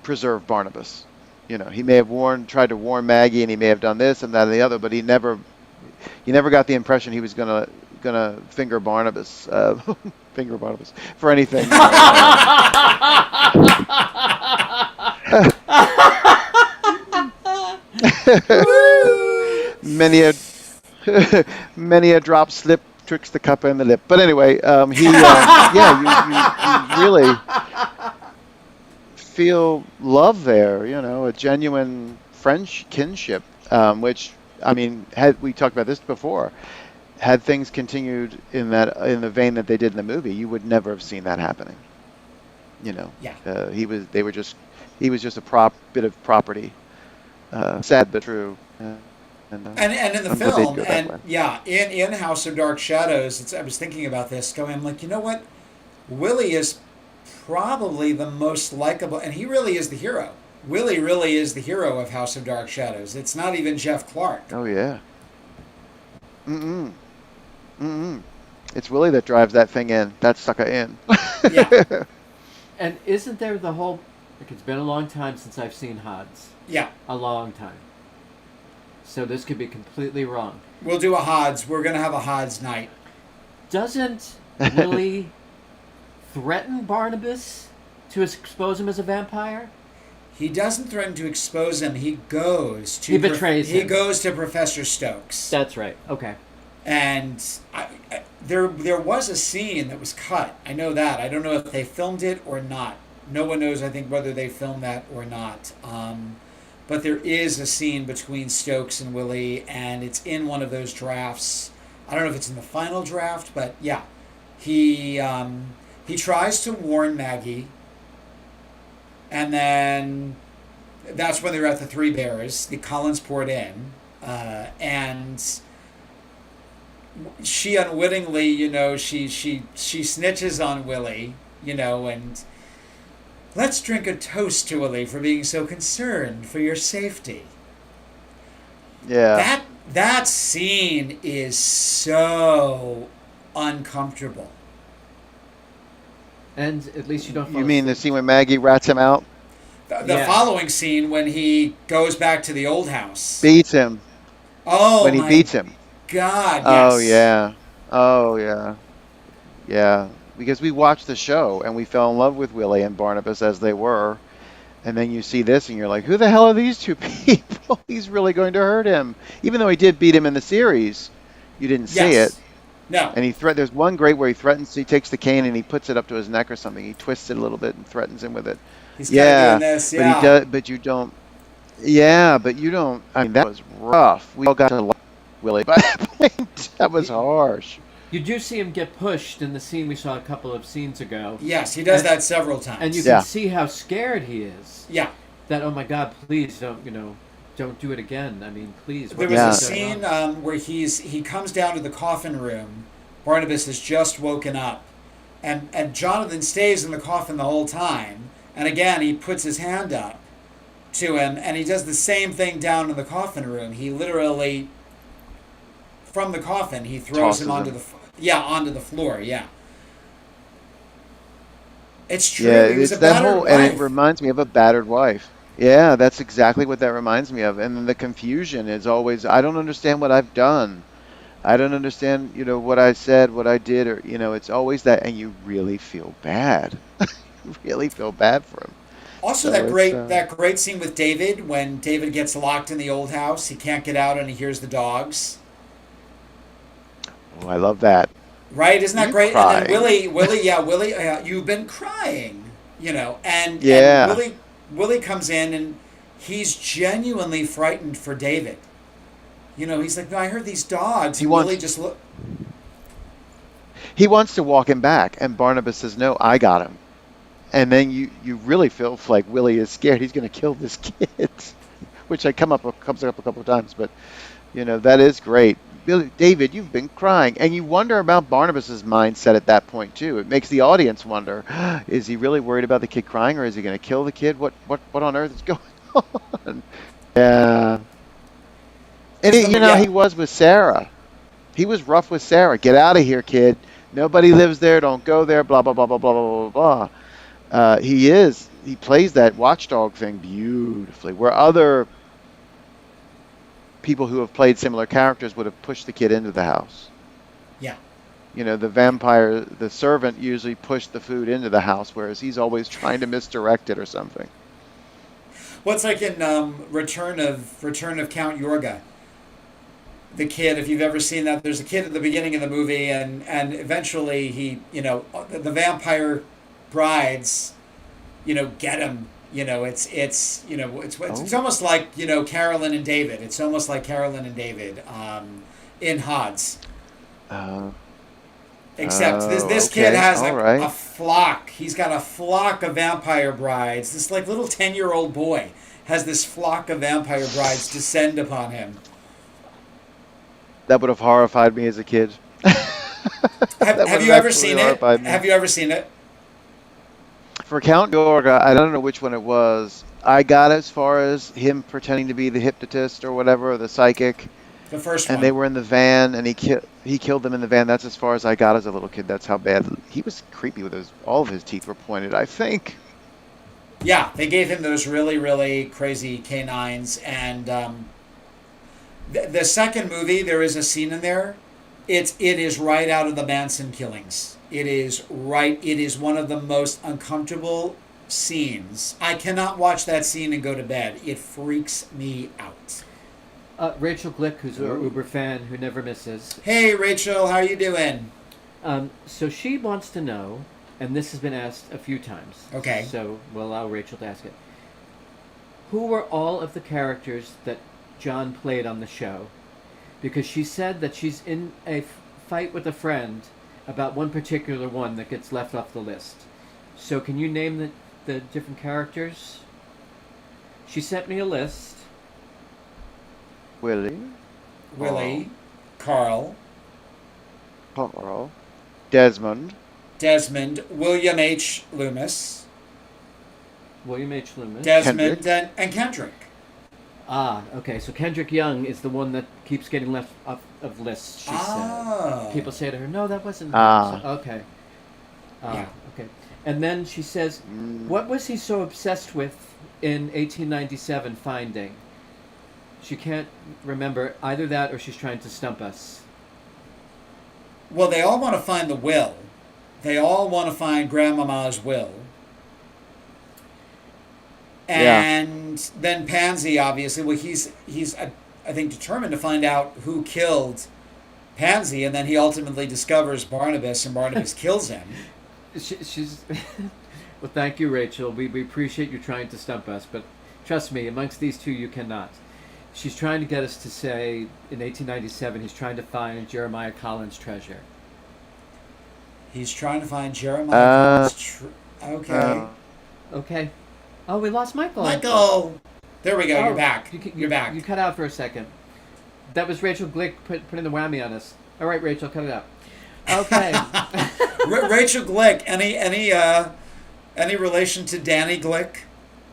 preserve Barnabas. You know, he may have tried to warn Maggie, and he may have done this and that and the other, but he never got the impression he was gonna finger Barnabas. Finger Barnabas for anything. Many a drop slip tricks the cup and the lip. But anyway, you really feel love there. You know, a genuine kinship, which, I mean, we talked about this before. Had things continued in the vein that they did in the movie, you would never have seen that happening. You know, he was just a bit of property, sad but true. And in the film, and in House of Dark Shadows, I was thinking about this, I'm like, you know what, Willie is probably the most likable, and he really is the hero. Willie really is the hero of House of Dark Shadows. It's not even Jeff Clark. Oh yeah. It's Willie that drives that thing in, that sucker in. Yeah. And isn't there the whole... Like, it's been a long time since I've seen Hods. Yeah. A long time. So this could be completely wrong. We'll do a Hods. We're going to have a Hods night. Doesn't Willie threaten Barnabas to expose him as a vampire? He doesn't threaten to expose him. He goes to... He betrays him. He goes to Professor Stokes. That's right. Okay. And there was a scene that was cut. I know that. I don't know if they filmed it or not. No one knows, I think, whether they filmed that or not. But there is a scene between Stokes and Willie, and it's in one of those drafts. I don't know if it's in the final draft, but yeah. He tries to warn Maggie, and then that's when they're at the Three Bears. The Collins poured in, and she unwittingly, you know, she snitches on Willie, you know, and let's drink a toast to Willie for being so concerned for your safety. Yeah. That scene is so uncomfortable. And at least you don't... You mean the scene when Maggie rats him out? The following scene when he goes back to the old house. Beats him. Oh, when he beats him. God, yes. Oh, yeah. Oh, yeah. Yeah. because we watched the show and we fell in love with Willie and Barnabas as they were. And then you see this and you're like, who the hell are these two people? He's really going to hurt him. Even though he did beat him in the series, you didn't see it. Yes. No. And there's one great where he takes the cane and he puts it up to his neck or something. He twists it a little bit and threatens him with it. He's kind of doing this, yeah. But you don't. Yeah, but you don't. I mean, that was rough. We all got to like Willie, but that was harsh. You do see him get pushed in the scene we saw a couple of scenes ago. Yes, he does that several times. And you can see how scared he is. Yeah. That, oh my God, please don't do it again. I mean, please. There was a scene where he comes down to the coffin room. Barnabas has just woken up. And Jonathan stays in the coffin the whole time. And again, he puts his hand up to him, and he does the same thing down in the coffin room. He literally, from the coffin, he throws him onto the floor. Yeah, it's true. Yeah, he was it's a that battered whole, wife. and it reminds me of a battered wife. Yeah, that's exactly what that reminds me of. And then the confusion is always, I don't understand what I've done. I don't understand, what I said, what I did, or it's always that, and you really feel bad. You really feel bad for him. Also, that great scene with David when David gets locked in the old house. He can't get out, and he hears the dogs. Oh, I love that. Right? Isn't that great? Crying. And then Willie, you've been crying, and Willie comes in and he's genuinely frightened for David. He's like, no, I heard these dogs. Willie just look. He wants to walk him back, and Barnabas says, no, I got him. And then you really feel like Willie is scared. He's going to kill this kid, which comes up a couple of times. But, that is great. David, you've been crying. And you wonder about Barnabas's mindset at that point, too. It makes the audience wonder, is he really worried about the kid crying, or is he going to kill the kid? What on earth is going on? Yeah. And he was with Sarah. He was rough with Sarah. Get out of here, kid. Nobody lives there. Don't go there. Blah, blah, blah, blah, blah, blah, blah, blah. He plays that watchdog thing beautifully, where other people who have played similar characters would have pushed the kid into the house. Yeah. The servant usually pushed the food into the house, whereas he's always trying to misdirect it or something. Well, it's like in Return of Count Yorga. The kid, if you've ever seen that, there's a kid at the beginning of the movie, and eventually he, the vampire brides, get him. It's almost like Carolyn and David. It's almost like Carolyn and David in Hodds. Except this kid has a flock. He's got a flock of vampire brides. This little 10-year-old boy has this flock of vampire brides descend upon him. That would have horrified me as a kid. Have you ever seen it? Have you ever seen it? For Count Yorga, I don't know which one it was. I got as far as him pretending to be the hypnotist or whatever, or the psychic. The first one. And they were in the van, and he killed them in the van. That's as far as I got as a little kid. That's how bad he was. Creepy with all of his teeth were pointed, I think. Yeah, they gave him those really, really crazy canines, and the second movie, there is a scene in there. It is right out of the Manson killings. It is one of the most uncomfortable scenes. I cannot watch that scene and go to bed. It freaks me out. Rachel Glick, who's our Uber fan who never misses. Hey, Rachel, how are you doing? So she wants to know, and this has been asked a few times. Okay. So we'll allow Rachel to ask it. Who were all of the characters that John played on the show? Because she said that she's in a fight with a friend about one particular one that gets left off the list. So can you name the different characters? She sent me a list. Willie, Carl, Desmond, William H. Loomis, Desmond, and Kendrick. Ah, okay. So Kendrick Young is the one that keeps getting left off of lists, she said. People say to her, no, that wasn't him. So, okay. Yeah. Okay. And then she says, what was he so obsessed with in 1897 Finding? She can't remember either that or she's trying to stump us. Well, they all want to find the will. They all want to find Grandmama's will. Yeah. And then Pansy, obviously, well, he's I think determined to find out who killed Pansy, and then he ultimately discovers Barnabas, and Barnabas kills him. She's well, thank you, Rachel. We appreciate you trying to stump us, but trust me, amongst these two, you cannot. She's trying to get us to say, in 1897, he's trying to find Jeremiah Collins' treasure. He's trying to find Jeremiah Collins' okay. Okay. Oh, we lost Michael. Michael! There we go, you're back. You're back. You cut out for a second. That was Rachel Glick putting the whammy on us. All right, Rachel, cut it out. Okay. Rachel Glick, any relation to Danny Glick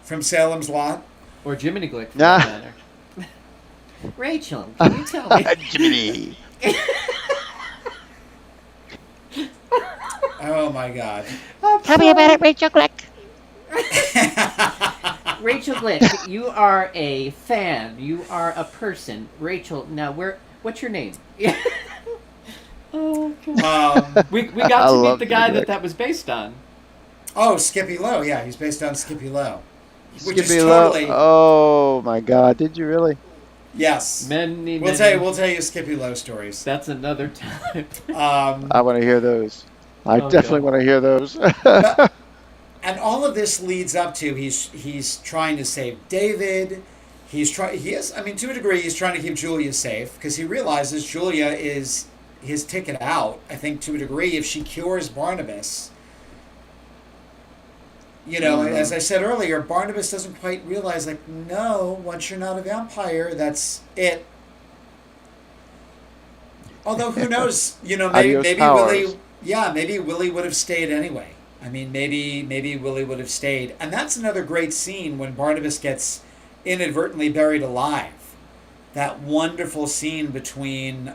from Salem's Lot? Or Jiminy Glick, for that matter. Rachel, can you tell me? Jiminy. Oh my God. Tell me about it, Rachel Glick. Rachel Glick, you are a fan. You are a person. Rachel, now what's your name? Oh, God. We got to meet the guy that was based on. Oh, Skippy Lowe. Yeah, he's based on Skippy Lowe. Which Skippy is Lowe. totally... Oh my God! Did you really? Yes. We'll tell you Skippy Lowe stories. That's another time. I want to hear those. I definitely want to hear those. And all of this leads up to he's trying to save David. To a degree, he's trying to keep Julia safe because he realizes Julia is his ticket out. I think to a degree, if she cures Barnabas, as I said earlier, Barnabas doesn't quite realize, like, no, once you're not a vampire, that's it. Although who knows? Maybe Willie. Yeah, maybe Willie would have stayed anyway. I mean, maybe Willie would have stayed. And that's another great scene when Barnabas gets inadvertently buried alive. That wonderful scene between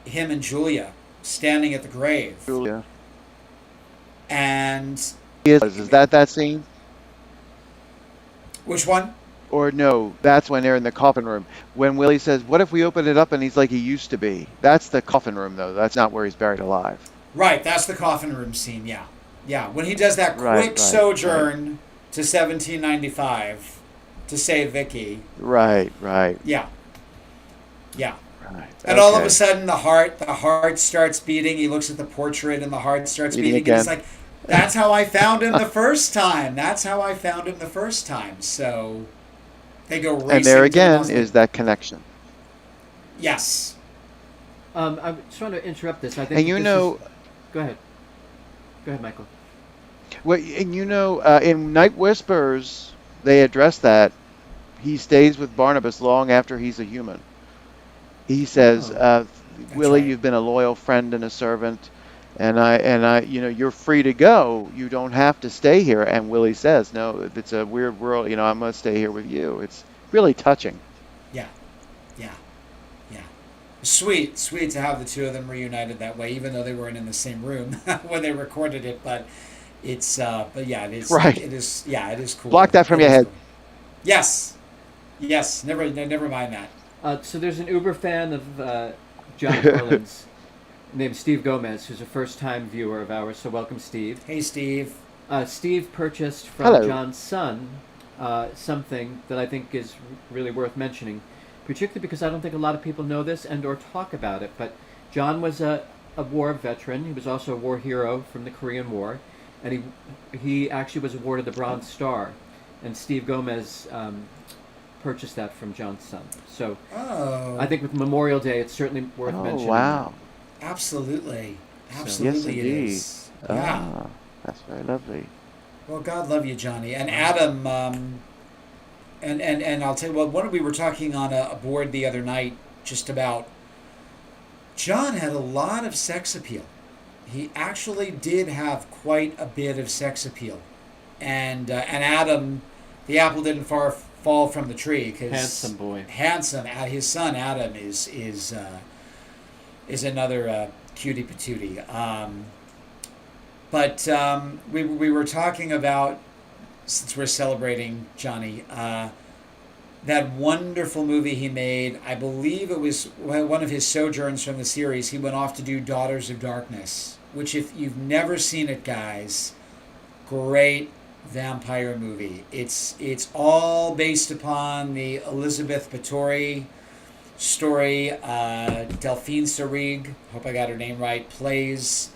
him and Julia standing at the grave. Julia. And... Is that scene? Which one? Or no, that's when they're in the coffin room. When Willie says, what if we open it up and he's like he used to be? That's the coffin room, though. That's not where he's buried alive. Right, that's the coffin room scene, yeah. Yeah, when he does that quick sojourn to 1795 to save Vicky. Right. Yeah. Yeah. Right. And all of a sudden the heart starts beating. He looks at the portrait and the heart starts beating. Again. And he's like, that's how I found him the first time. So they go racing. And there again is that connection. Yes. I'm just trying to interrupt this. I think. And Go ahead. Go ahead, Michael. Well, and in Night Whispers, they address that. He stays with Barnabas long after he's a human. He says, Willie, you've been a loyal friend and a servant, and I, you're free to go. You don't have to stay here. And Willie says, no, it's a weird world. I'm going to stay here with you. It's really touching. Yeah. Sweet to have the two of them reunited that way, even though they weren't in the same room when they recorded it. But it's, it is. Right. It is cool. Block that from your head. Cool. Yes. Never mind that. So there's an Uber fan of John Carlin's named Steve Gomez, who's a first-time viewer of ours. So welcome, Steve. Hey, Steve. Steve purchased from Hello. John's son something that I think is really worth mentioning, particularly because I don't think a lot of people know this and or talk about it. But John was a war veteran. He was also a war hero from the Korean War, and he actually was awarded the Bronze Star. And Steve Gomez purchased that from John's son. So I think with Memorial Day, it's certainly worth mentioning. Oh, wow. Absolutely. Yes, it indeed. is. Yeah. Ah, that's very lovely. Well, God love you, Johnny. And Adam, and I'll tell you what, we were talking on a board the other night just about John had a lot of sex appeal. He actually did have quite a bit of sex appeal. And Adam, the apple didn't fall from the tree. Cause handsome boy. Handsome. His son, Adam, is another cutie patootie. But we were talking about, since we're celebrating Johnny, that wonderful movie he made. I believe it was one of his sojourns from the series. He went off to do Daughters of Darkness which if you've never seen it, guys, great vampire movie. It's all based upon the Elizabeth Báthory story. Delphine Seyrig, hope I got her name right, plays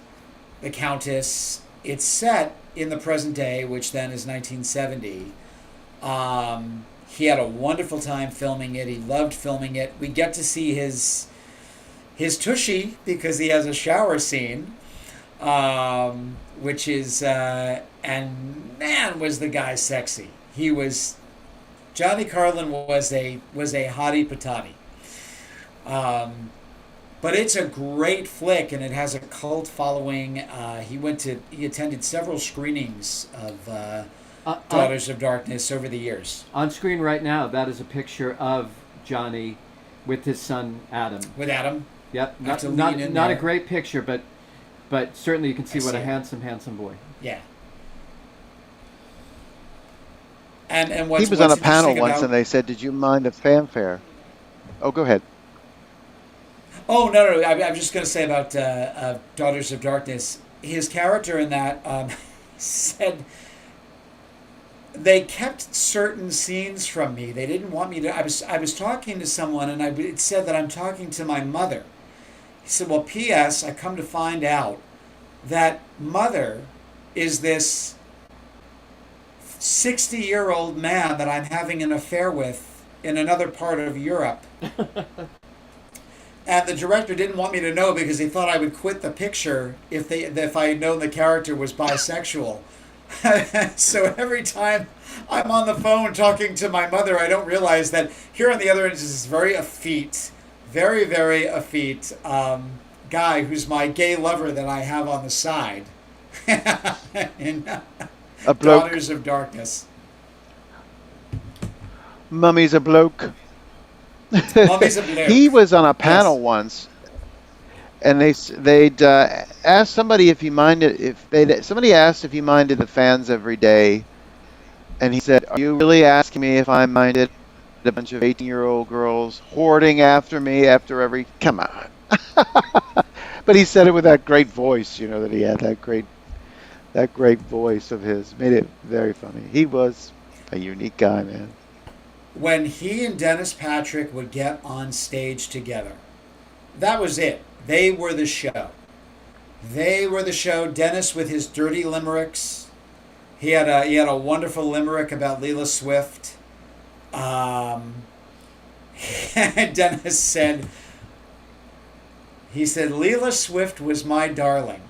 the Countess. It's set in the present day, which then is 1970. He had a wonderful time filming it. He loved filming it. We get to see his tushy because he has a shower scene, which is and man, was the guy sexy. Johnny Carlin was a hottie patati. But it's a great flick, and it has a cult following. He attended several screenings of Daughters of Darkness over the years. On screen right now, that is a picture of Johnny with his son Adam. With Adam? Yep. Not a great picture, but certainly you can see what a handsome boy. Yeah. And he was on a panel once, and they said, "Did you mind the fanfare?" Oh, go ahead. Oh, no. I'm just going to say about Daughters of Darkness. His character in that said they kept certain scenes from me. They didn't want me to. I was talking to someone, and it said that I'm talking to my mother. He said, well, P.S., I come to find out that mother is this 60-year-old man that I'm having an affair with in another part of Europe. And the director didn't want me to know because he thought I would quit the picture if I had known the character was bisexual. So every time I'm on the phone talking to my mother, I don't realize that here on the other end is this very effete, very, very effete guy who's my gay lover that I have on the side. in A bloke. Daughters of Darkness. Mummy's a bloke. Mummy's a bloke. He was on a panel once, and they'd asked somebody if he minded somebody asked if he minded the fans every day, and he said, "Are you really asking me if I minded a bunch of 18-year-old girls hoarding after me after every? Come on." But he said it with that great voice, that he had that great voice of his. Made it very funny. He was a unique guy, man. When he and Dennis Patrick would get on stage together, that was it. They were the show. Dennis with his dirty limericks. He had a wonderful limerick about Leela Swift. Dennis said, Leela Swift was my darling.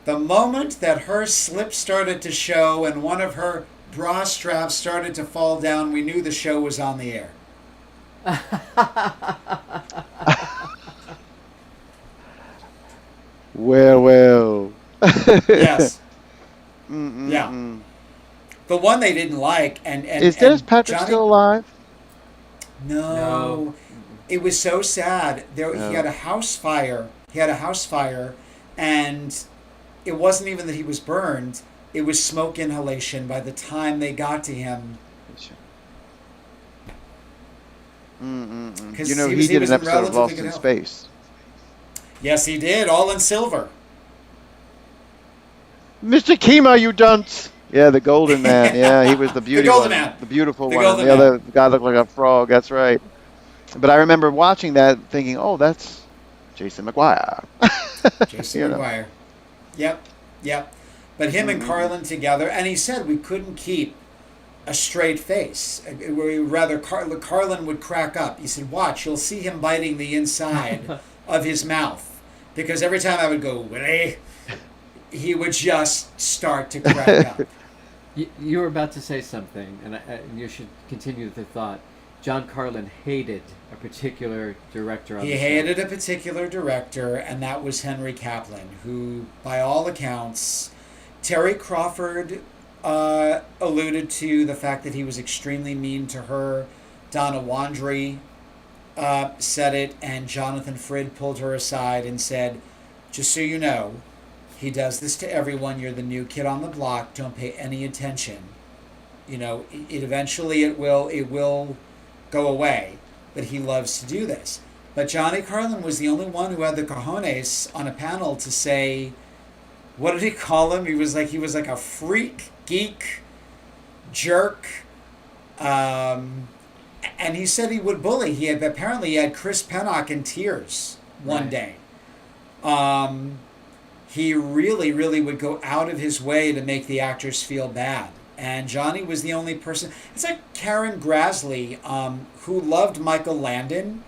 The moment that her slip started to show and one of her bra straps started to fall down, we knew the show was on the air. Well. Yes. Yeah. The one they didn't like, and is Dennis Patrick Johnny, still alive? No. It was so sad. He had a house fire. And it wasn't even that he was burned. It was smoke inhalation by the time they got to him. He did an episode of Lost in Space. Yes, he did. All in silver. Mr. Kima, you dunce! Yeah, the golden man. Yeah, he was the beauty one. The beautiful one. The other guy looked like a frog. That's right. But I remember watching that thinking, oh, that's Jason McGuire. Jason McGuire. Yep. But him and Carlin together, and he said we couldn't keep a straight face. Carlin would crack up. He said, watch, you'll see him biting the inside of his mouth. Because every time I would go, Willie, he would just start to crack up. You were about to say something, and you should continue the thought. John Carlin hated a particular director on the show. He hated a particular director, and that was Henry Kaplan, who, by all accounts, Terry Crawford alluded to the fact that he was extremely mean to her. Donna Wandry said it, and Jonathan Frid pulled her aside and said, just so you know, he does this to everyone. You're the new kid on the block. Don't pay any attention. Eventually it will go away, but he loves to do this. But Johnny Carlin was the only one who had the cojones on a panel to say, what did he call him? He was like a freak, geek, jerk. And he said he would bully. He had Chris Pennock in tears one day. He really, really would go out of his way to make the actors feel bad. And Johnny was the only person. It's like Karen Grasley, who loved Michael Landon,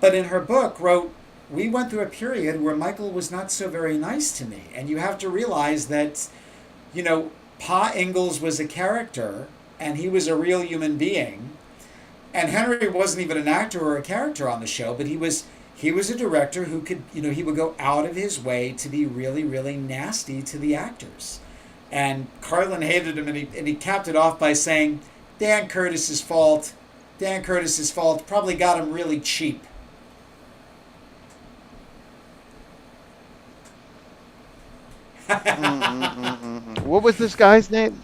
but in her book wrote, we went through a period where Michael was not so very nice to me. And you have to realize that, Pa Ingalls was a character, and he was a real human being. And Henry wasn't even an actor or a character on the show, but he was a director who could, he would go out of his way to be really, really nasty to the actors. And Carlin hated him, and he capped it off by saying, Dan Curtis's fault, probably got him really cheap. What was this guy's name?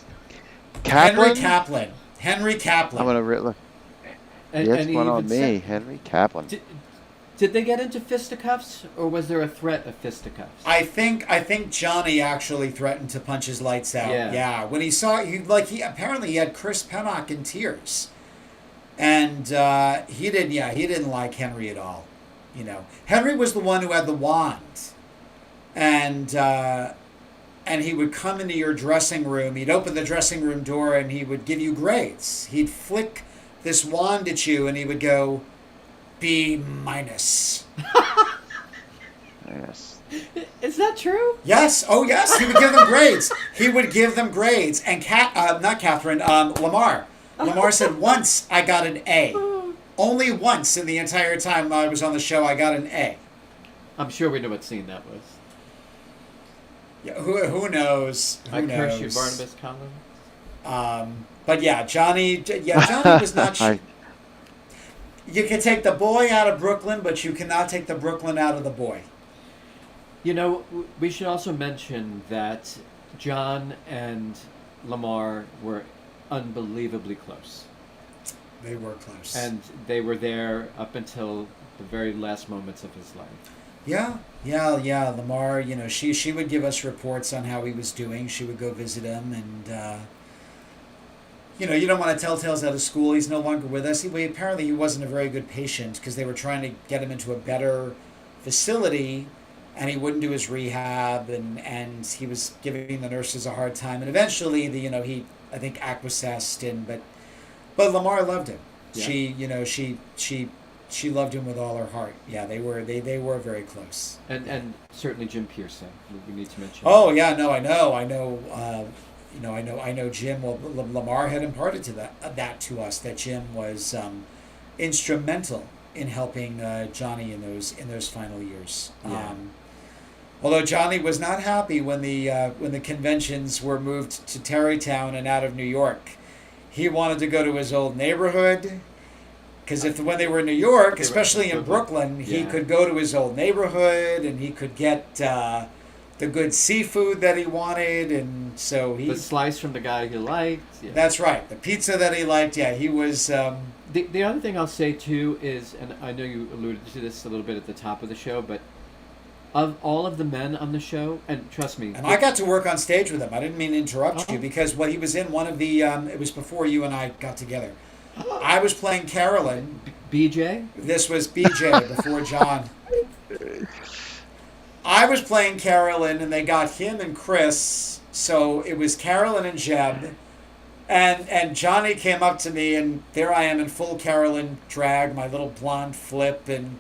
Kaplan? Henry Kaplan. I'm going to look. Yes, one on me. Henry Kaplan. Did they get into fisticuffs, or was there a threat of fisticuffs? I think Johnny actually threatened to punch his lights out. Yeah. When he saw he apparently had Chris Pennock in tears, and he didn't like Henry at all. Henry was the one who had the wand, and he would come into your dressing room. He'd open the dressing room door, and he would give you grades. He'd flick this wand at you, and he would go, B-. Yes. Is that true? Yes. Oh, yes. He would give them grades. And not Catherine, Lamar. Lamar said, once I got an A. Only once in the entire time I was on the show, I got an A. I'm sure we know what scene that was. Yeah, who knows? I curse you, Barnabas, Carlin. But Johnny was not... You can take the boy out of Brooklyn, but you cannot take the Brooklyn out of the boy. We should also mention that John and Lamar were unbelievably close. They were close. And they were there up until the very last moments of his life. Yeah. Lamar, she would give us reports on how he was doing. She would go visit him, and... you don't want to tell tales out of school. He's no longer with us. Apparently he wasn't a very good patient because they were trying to get him into a better facility, and he wouldn't do his rehab, and he was giving the nurses a hard time. And eventually, he I think acquiesced, but Lamar loved him. Yeah. She loved him with all her heart. Yeah, they were very close. And certainly Jim Pearson, we need to mention. Oh yeah, no, I know. I know Jim. Well, Lamar had imparted that to us, that Jim was instrumental in helping Johnny in those final years. Yeah. Although Johnny was not happy when the conventions were moved to Tarrytown and out of New York, he wanted to go to his old neighborhood. Because when they were in New York, especially in Brooklyn, he could go to his old neighborhood and he could get the good seafood that he wanted, and so the slice from the guy he liked. Yeah. That's right, the pizza that he liked. Yeah, he was. The other thing I'll say too is, and I know you alluded to this a little bit at the top of the show, but of all of the men on the show, and trust me, and I got to work on stage with him. I didn't mean to interrupt you, because he was in one of the. It was before you and I got together. I was playing Carolyn. BJ? This was BJ before John. I was playing Carolyn, and they got him and Chris, so it was Carolyn and Jeb. And Johnny came up to me, and there I am in full Carolyn drag, my little blonde flip, and,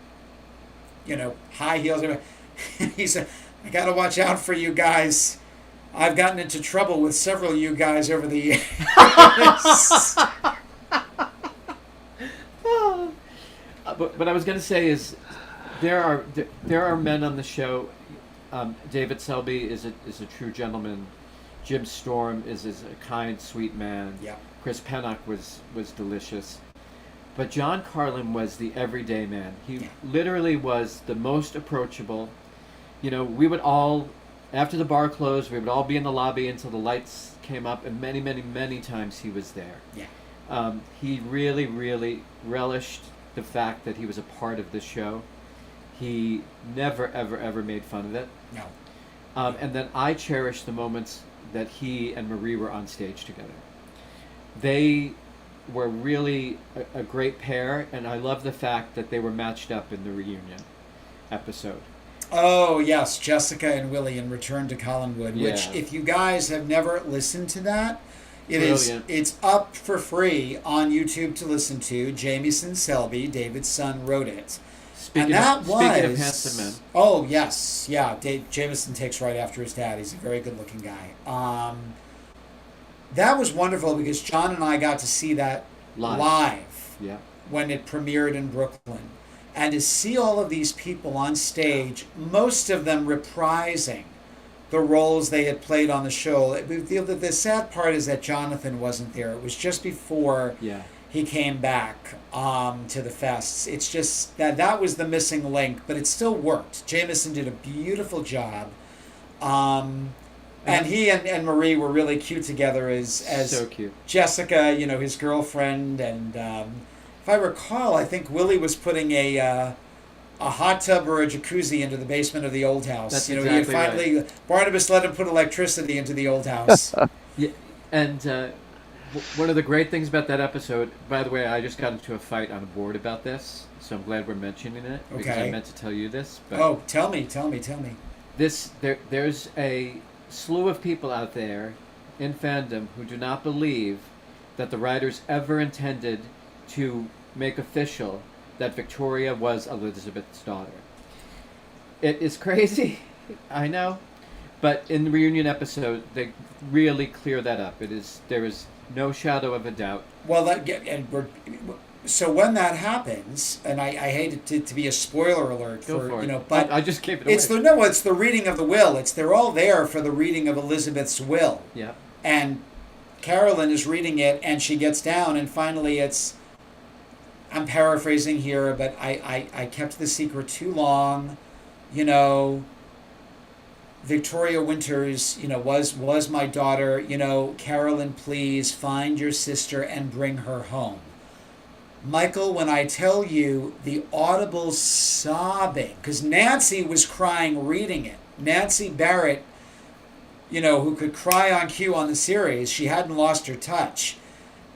high heels. He said, I got to watch out for you guys. I've gotten into trouble with several of you guys over the years. What I was going to say is, there are men on the show. David Selby is a true gentleman. Jim Storm is a kind, sweet man. Yeah. Chris Pennock was delicious. But John Carlin was the everyday man. He literally was the most approachable. We would all, after the bar closed, we would all be in the lobby until the lights came up, and many, many, many times he was there. Yeah. He really, really relished the fact that he was a part of the show. He never, ever, ever made fun of it. No. And then I cherish the moments that he and Marie were on stage together. They were really a great pair, and I love the fact that they were matched up in the reunion episode. Oh, yes, Jessica and Willie in Return to Collinwood, Yeah. which, if you guys have never listened to that, Brilliant. it's up for free on YouTube to listen to. Jamieson Selby, David's son, wrote it. Speaking of handsome men. Oh, yes. Yeah, Jameson takes right after his dad. He's a very good-looking guy. That was wonderful because John and I got to see that live Yeah. when it premiered in Brooklyn. And to see all of these people on stage, most of them reprising the roles they had played on the show. The sad part is that Jonathan wasn't there. It was just before he came back to the fests. It's just that was the missing link, but it still worked. Jameson did a beautiful job. And he and Marie were really cute together as so cute. Jessica, his girlfriend. And if I recall, I think Willie was putting a hot tub or a jacuzzi into the basement of the old house. That's he exactly had finally right. Barnabas let him put electricity into the old house. Yeah, and one of the great things about that episode, by the way, I just got into a fight on a board about this, so I'm glad we're mentioning it because I Okay. meant to tell you this. But Oh, tell me. there's a slew of people out there in fandom who do not believe that the writers ever intended to make official that Victoria was Elizabeth's daughter. It is crazy, I know, but in the reunion episode, they really clear that up. There is no shadow of a doubt. Well, so when that happens, and I hate it to be a spoiler alert Go for it. but I just gave it away. it's the reading of the will. They're all there for the reading of Elizabeth's will. Yeah. And Carolyn is reading it, and she gets down, and finally I'm paraphrasing here, but I kept the secret too long. Victoria Winters, was my daughter. Carolyn, please find your sister and bring her home. Michael, when I tell you the audible sobbing, because Nancy was crying reading it. Nancy Barrett, who could cry on cue on the series, she hadn't lost her touch.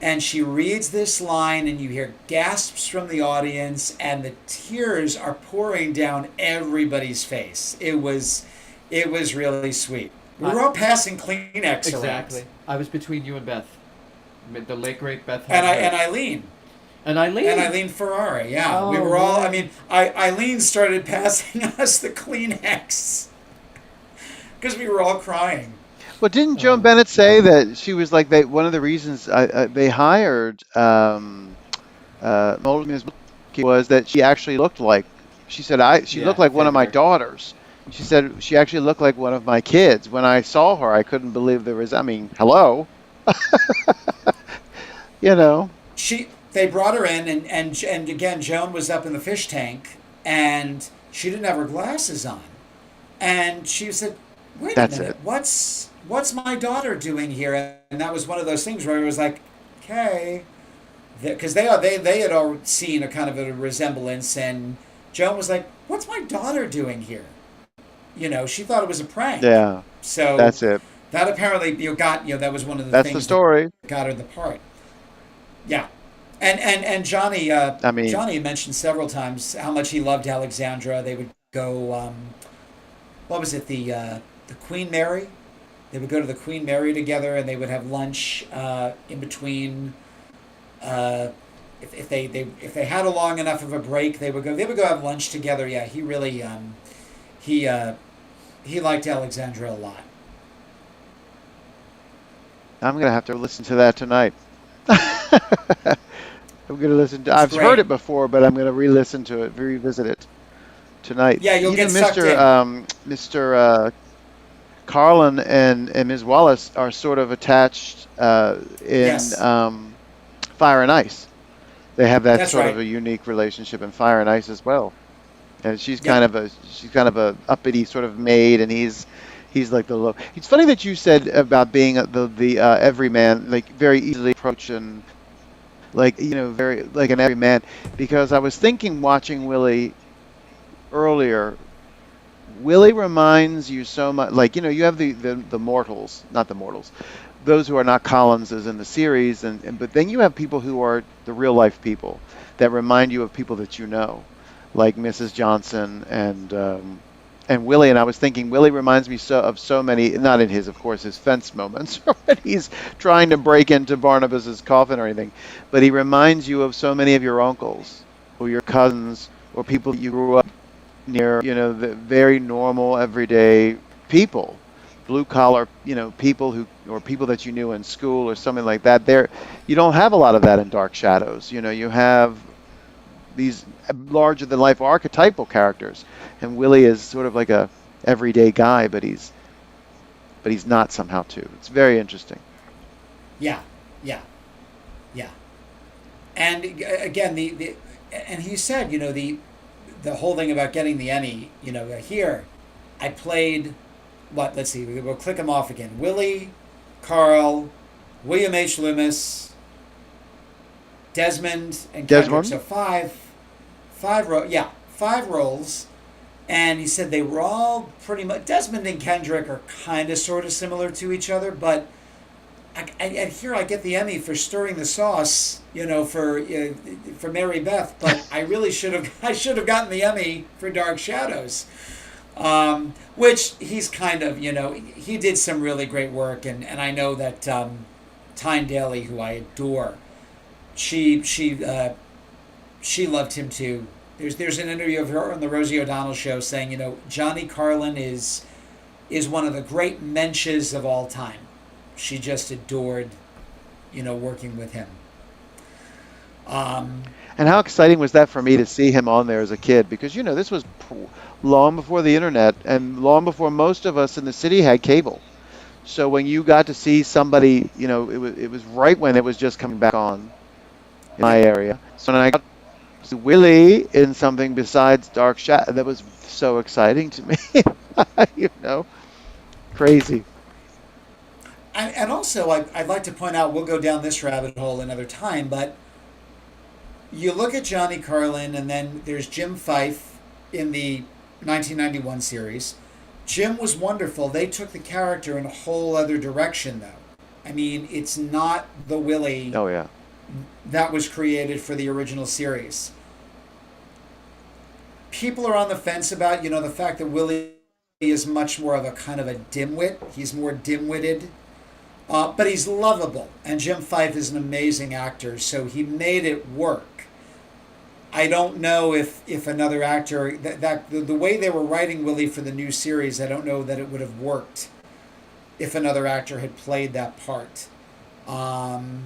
And she reads this line, and you hear gasps from the audience, and the tears are pouring down everybody's face. It was really sweet. We were all passing Kleenex around. Exactly. I was between you and Beth, the late great Beth. And Eileen. And Eileen. And Eileen Ferrari, yeah. Oh, we were all, right. Eileen started passing us the Kleenex because we were all crying. Well, didn't Joan Bennett say that she was like one of the reasons they hired Ms. was that she actually looked like, she said, she looked like one of my daughters. She said she actually looked like one of my kids. When I saw her, I couldn't believe hello. They brought her in, and again, Joan was up in the fish tank, and she didn't have her glasses on. And she said, wait a minute, what's my daughter doing here? And that was one of those things where it was like, okay. Because they had already seen a kind of a resemblance, and Joan was like, what's my daughter doing here? She thought it was a prank. Yeah. So that's it. That apparently that was one of the That's things the story. that got her the part. Yeah. And Johnny Johnny mentioned several times how much he loved Alexandra. They would go what was it, the Queen Mary? They would go to the Queen Mary together, and they would have lunch in between. If they had a long enough of a break, they would go have lunch together. Yeah, he really he liked Alexandra a lot. I'm gonna have to listen to that tonight. I'm gonna listen to. I've heard it before, but I'm gonna re-listen to it, revisit it tonight. Yeah, you'll get sucked in. Mr. Carlin and Ms. Wallace are sort of attached in Fire and Ice. They have that sort of a unique relationship in Fire and Ice as well. And she's kind of a uppity sort of maid, and he's like the low. It's funny that you said about being the everyman, like very easily approached and very like an everyman, because I was thinking watching Willie earlier Willie reminds you so much, like, you have the mortals, not the mortals, those who are not Collinses in the series, but then you have people who are the real life people that remind you of people that you know, like Mrs. Johnson and Willie. And I was thinking, Willie reminds me of so many, not in his, of course, his fence moments, when he's trying to break into Barnabas's coffin or anything, but he reminds you of so many of your uncles or your cousins or people that you grew up near, the very normal, everyday people, blue collar, people or people that you knew in school or something like that. You don't have a lot of that in Dark Shadows. You have these larger than life archetypal characters, and Willie is sort of like a everyday guy, but he's not somehow too. It's very interesting. Yeah. And again, and he said, the whole thing about getting the Emmy, here, I played, let's see, we'll click them off again. Willie, Carl, William H. Loomis, Desmond, and Kendrick. So five roles. And he said they were all pretty much, Desmond and Kendrick are kind of sort of similar to each other, but and here I get the Emmy for stirring the sauce, for Mary Beth, but I really should have gotten the Emmy for Dark Shadows, which he's kind of, he did some really great work, and I know that Tyne Daly, who I adore, she loved him too. There's an interview of her on the Rosie O'Donnell show saying, Johnny Carlin is one of the great mensches of all time. She just adored, working with him. And how exciting was that for me to see him on there as a kid? Because, this was long before the internet and long before most of us in the city had cable. So when you got to see somebody, it was right when it was just coming back on in my area. So when I got to see Willie in something besides Dark Shadow, that was so exciting to me. Crazy. And also, I'd like to point out, we'll go down this rabbit hole another time, but you look at Johnny Carlin, and then there's Jim Fife in the 1991 series. Jim was wonderful. They took the character in a whole other direction, though. I mean, it's not the Willie that was created for the original series. People are on the fence about, the fact that Willie is much more of a kind of a dimwit. He's more dim-witted. But he's lovable, and Jim Fife is an amazing actor, so he made it work. I don't know if another actor, the way they were writing Willie for the new series, I don't know that it would have worked if another actor had played that part. And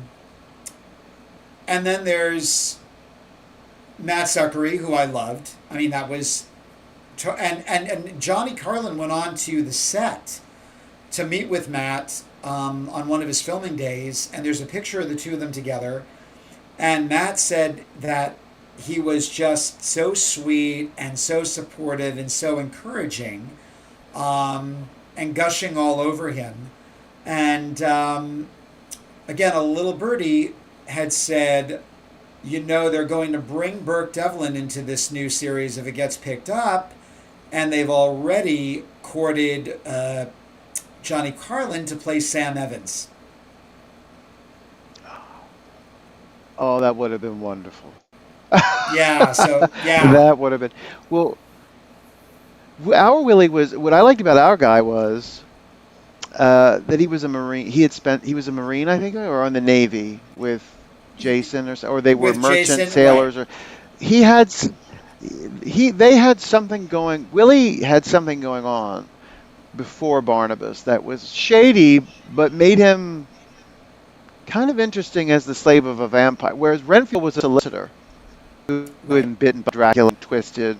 then there's Matt Zuckery, who I loved. I mean, that was, and Johnny Carlin went on to the set to meet with Matt on one of his filming days, and there's a picture of the two of them together, and Matt said that he was just so sweet and so supportive and so encouraging, and gushing all over him. And again, a little birdie had said, they're going to bring Burke Devlin into this new series if it gets picked up, and they've already courted Johnny Carlin to play Sam Evans. Oh, that would have been wonderful. That would have been. Well, our Willie was, what I liked about our guy was that he was a Marine. He was a Marine, I think, or on the Navy with Jason, or they were merchant Jason, sailors, right. Or they had something going. Willie had something going on before Barnabas that was shady, but made him kind of interesting as the slave of a vampire. Whereas Renfield was a solicitor who had been bitten by Dracula and twisted.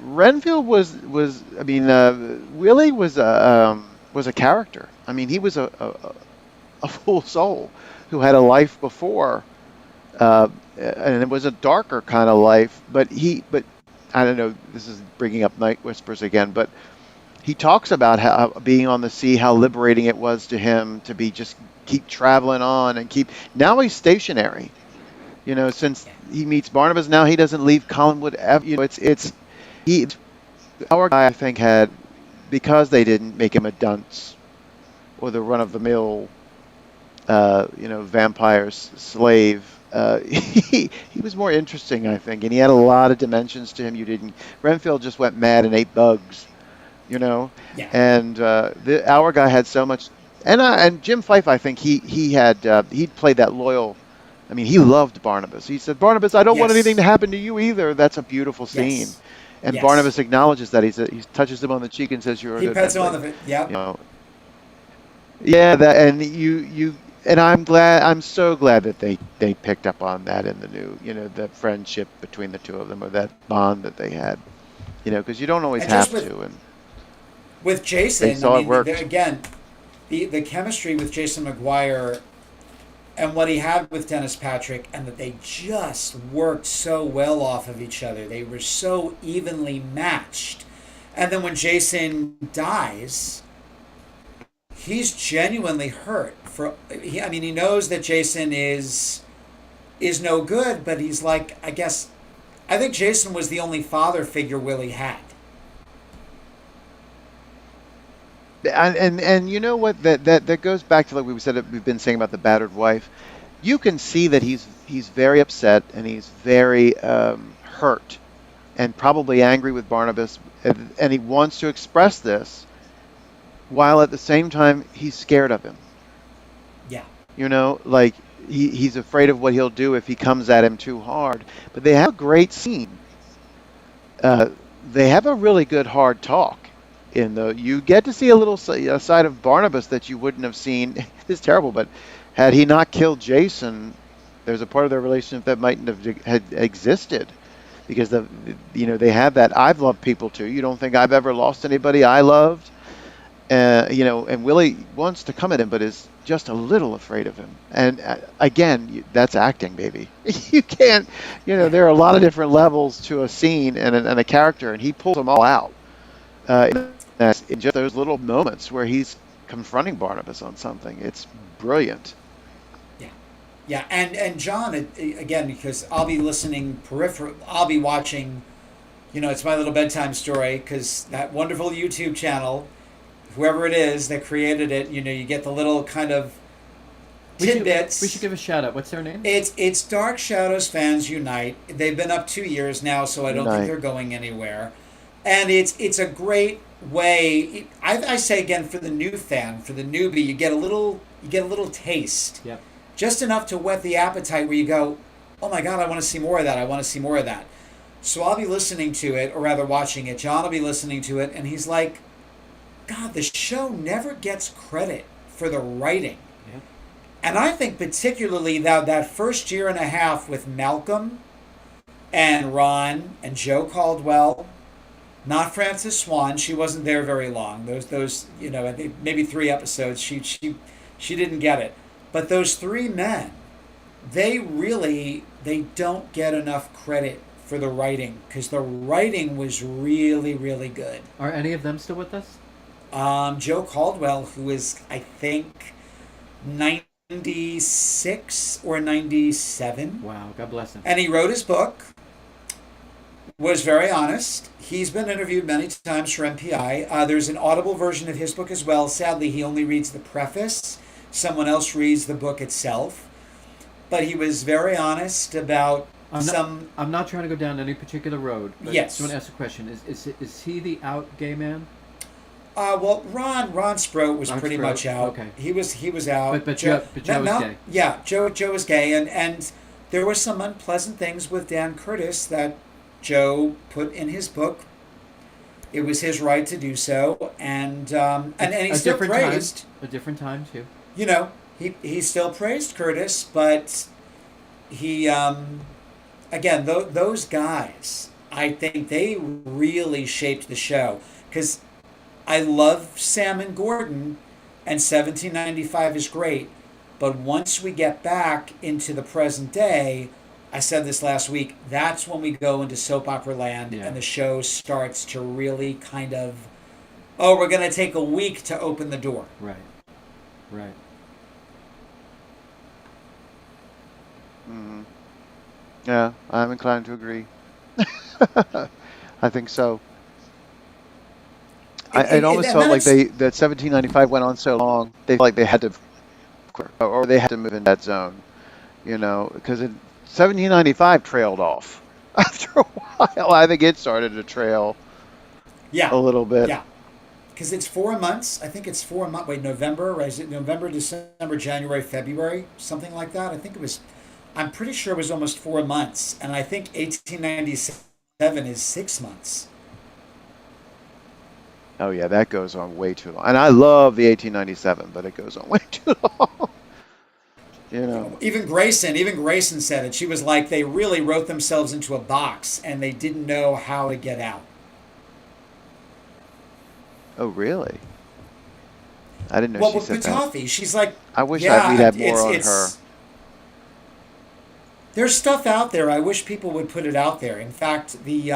Renfield was Willie was a character. I mean, he was a full soul who had a life before, and it was a darker kind of life. But I don't know. This is bringing up Night Whispers again, but he talks about how being on the sea, how liberating it was to him to just keep traveling on and now he's stationary. Since he meets Barnabas, now he doesn't leave Collinwood ever. Our guy, I think, had, because they didn't make him a dunce or the run-of-the-mill, vampire slave. He was more interesting, I think, and he had a lot of dimensions to him. You didn't. Renfield just went mad and ate bugs, Yeah. and our guy had so much. And Jim Fife, I think he'd played that loyal. I mean, he loved Barnabas. He said, "Barnabas, I don't want anything Yes. to happen to you either." That's a beautiful scene, Yes. and Yes. Barnabas acknowledges that. He touches him on the cheek and says, "You're a He good pets him man." on the. Yep. You know, yeah, that, and and I'm so glad that they picked up on that in the new, the friendship between the two of them, or that bond that they had, because you don't always And just have to, and with they Jason, I saw it mean, worked. again, the chemistry with Jason McGuire and what he had with Dennis Patrick, and that they just worked so well off of each other. They were so evenly matched. And then when Jason dies, he's genuinely hurt. He knows that Jason is no good, but he's like, I think Jason was the only father figure Willie had. And you know what, that goes back to, like we've been saying about the battered wife. You can see that he's very upset, and he's very hurt, and probably angry with Barnabas, and he wants to express this, while at the same time he's scared of him. Yeah. Like he's afraid of what he'll do if he comes at him too hard. But they have a great scene. They have a really good hard talk. You get to see a little side of Barnabas that you wouldn't have seen. It's terrible, but had he not killed Jason, there's a part of their relationship that mightn't have had existed, because they have that "I've loved people too. You don't think I've ever lost anybody I loved?" And Willie wants to come at him, but is just a little afraid of him. And again, that's acting, baby. You can't, there are a lot of different levels to a scene and a character, and he pulls them all out. In just those little moments where he's confronting Barnabas on something. It's brilliant. Yeah, and John, again, because I'll be listening I'll be watching, it's my little bedtime story, because that wonderful YouTube channel, whoever it is that created it, you get the little kind of tidbits. We should give a shout out. What's their name? It's Dark Shadows Fans Unite. They've been up 2 years now, so I don't think Unite. they're going anywhere. And it's a great way. I say again, for the new fan, for the newbie, you get a little taste. Yep. Just enough to whet the appetite where you go, oh my God, I want to see more of that. I want to see more of that. So I'll be listening to it, or rather watching it. John will be listening to it, and he's like, God, the show never gets credit for the writing. Yeah. And I think particularly that first year and a half with Malcolm and Ron and Joe Caldwell, not Frances Swan. She wasn't there very long. Those I think maybe 3 episodes. She didn't get it. But those 3 men, they don't get enough credit for the writing, because the writing was really, really good. Are any of them still with us? Joe Caldwell, who is, I think, 96 or 97. Wow, God bless him. And he wrote his book, was very honest. He's been interviewed many times for MPI. There's an audible version of his book as well. Sadly, he only reads the preface. Someone else reads the book itself. But he was very honest about I'm not trying to go down any particular road, but Yes. someone asked a question. Is he the out gay man? Well, Ron Sproat was Ron pretty Sproat, much out. okay. He was out. But Joe was gay. Yeah, Joe was gay, and there were some unpleasant things with Dan Curtis that Joe put in his book. It was his right to do so, and he still praised. A different time too. He still praised Curtis, but he again, those guys, I think they really shaped the show, because I love Sam and Gordon, and 1795 is great, but once we get back into the present day, I said this last week, that's when we go into soap opera land, and the show starts to really kind of, we're going to take a week to open the door. Right. Mm-hmm. Yeah, I'm inclined to agree. I think so. It almost felt like that 1795 went on so long. They felt like they had to, or they had to move in that zone, because 1795 trailed off after a while. I think it started to trail. Yeah. A little bit. Yeah. Because it's 4 months. I think it's 4 months. Wait, November, right? Is it November, December, January, February? Something like that. I'm pretty sure it was almost 4 months. And I think 1897 is 6 months. Oh, yeah, that goes on way too long. And I love the 1897, but it goes on way too long. Even Grayson said it. She was like, they really wrote themselves into a box and they didn't know how to get out. Oh, really? I didn't know she said that. She's like, I wish we'd had more on her. There's stuff out there. I wish people would put it out there. In fact, the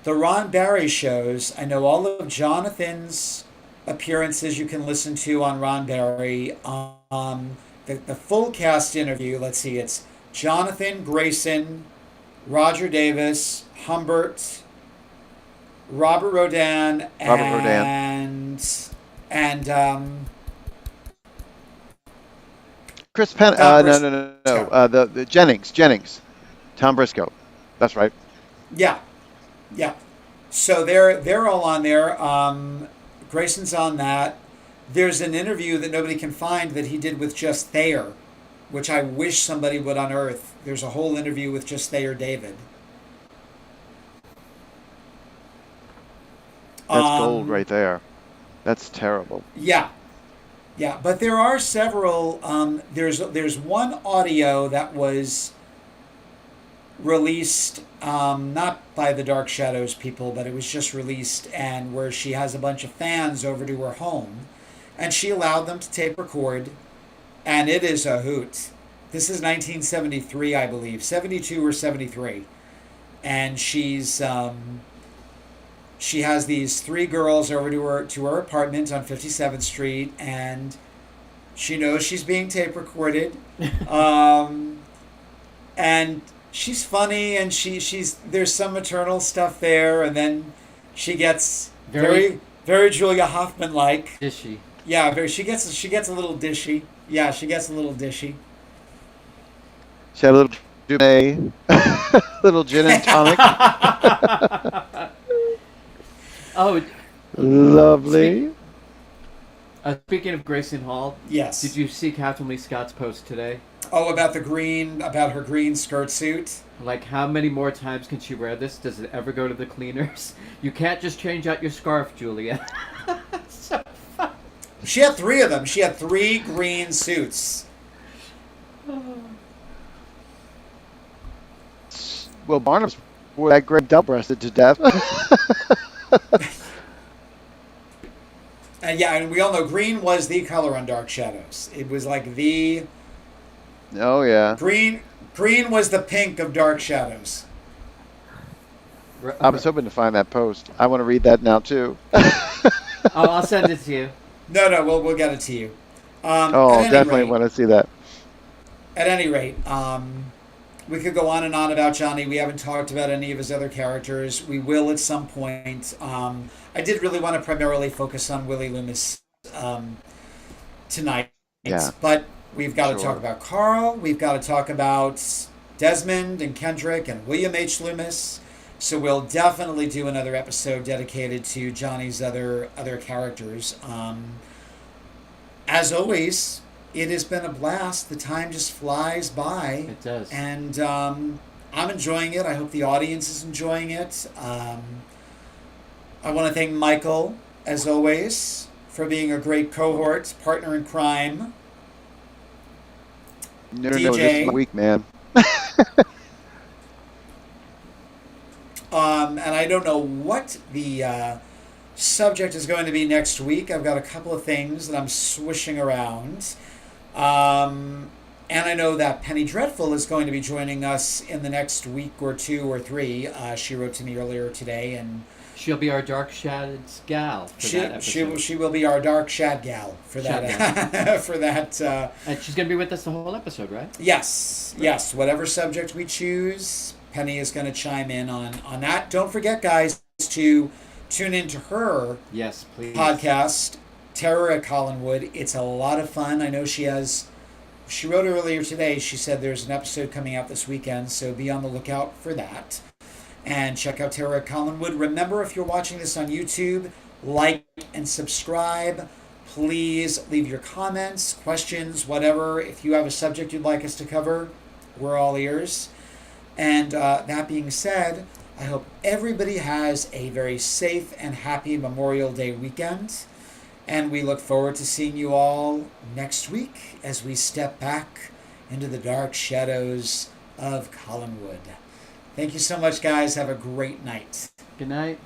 Ron Barry shows, I know all of Jonathan's appearances you can listen to on Ron Barry. The full cast interview, let's see, it's Jonathan, Grayson, Roger Davis, Humbert, Robert Rodin, and Chris Penn. No. The Jennings, Tom Briscoe. That's right. Yeah. So they're all on there. Grayson's on that. There's an interview that nobody can find that he did with Just Thayer, which I wish somebody would unearth. There's a whole interview with Just Thayer David. That's gold right there. That's terrible. Yeah, but there are several. There's one audio that was released, not by the Dark Shadows people, but it was just released, and where she has a bunch of fans over to her home, and she allowed them to tape record, and it is a hoot. This is 1973, I believe, 72 or 73, and she has these 3 girls over to her apartment on 57th Street, and she knows she's being tape recorded, and she's funny, and she's there's some maternal stuff there, and then she gets very very Julia Hoffman like. Dishy. Yeah, she gets a little dishy. Yeah, she gets a little dishy. She had a little Dumay, little gin and tonic. Oh, lovely. Speaking of Grayson Hall, yes. Did you see Catherine Lee Scott's post today? Oh, about her green skirt suit. Like, how many more times can she wear this? Does it ever go to the cleaners? You can't just change out your scarf, Julia. So fun. She had 3 of them. She had 3 green suits. Well, Barnabas wore that gray double-breasted to death. And we all know green was the color on Dark Shadows. It was like the... Oh, yeah. Green was the pink of Dark Shadows. I was hoping to find that post. I want to read that now, too. I'll send it to you. No, we'll get it to you. Definitely want to see that. At any rate, we could go on and on about Johnny. We haven't talked about any of his other characters. We will at some point. I did really want to primarily focus on Willie Loomis tonight. Yeah. But we've got to talk about Carl. We've got to talk about Desmond and Kendrick and William H. Loomis. So we'll definitely do another episode dedicated to Johnny's other characters. As always, it has been a blast. The time just flies by. It does. And I'm enjoying it. I hope the audience is enjoying it. I want to thank Michael, as always, for being a great cohort, partner in crime. No, this is my week, man. And I don't know what the subject is going to be next week. I've got a couple of things that I'm swishing around. And I know that Penny Dreadful is going to be joining us in the next week or 2 or 3. She wrote to me earlier today, and she'll be our Dark Shad's gal for that episode. She will be our Dark Shad gal for that. For that. And she's going to be with us the whole episode, right? Yes. Right. Yes. Whatever subject we choose, Penny is going to chime in on that. Don't forget, guys, to tune into her Yes, please. podcast, Terror at Collinwood. It's a lot of fun. I know she wrote earlier today, she said there's an episode coming out this weekend, so be on the lookout for that. And check out Terror at Collinwood. Remember, if you're watching this on YouTube, like and subscribe. Please leave your comments, questions, whatever. If you have a subject you'd like us to cover, we're all ears. And that being said, I hope everybody has a very safe and happy Memorial Day weekend. And we look forward to seeing you all next week as we step back into the dark shadows of Collinwood. Thank you so much, guys. Have a great night. Good night.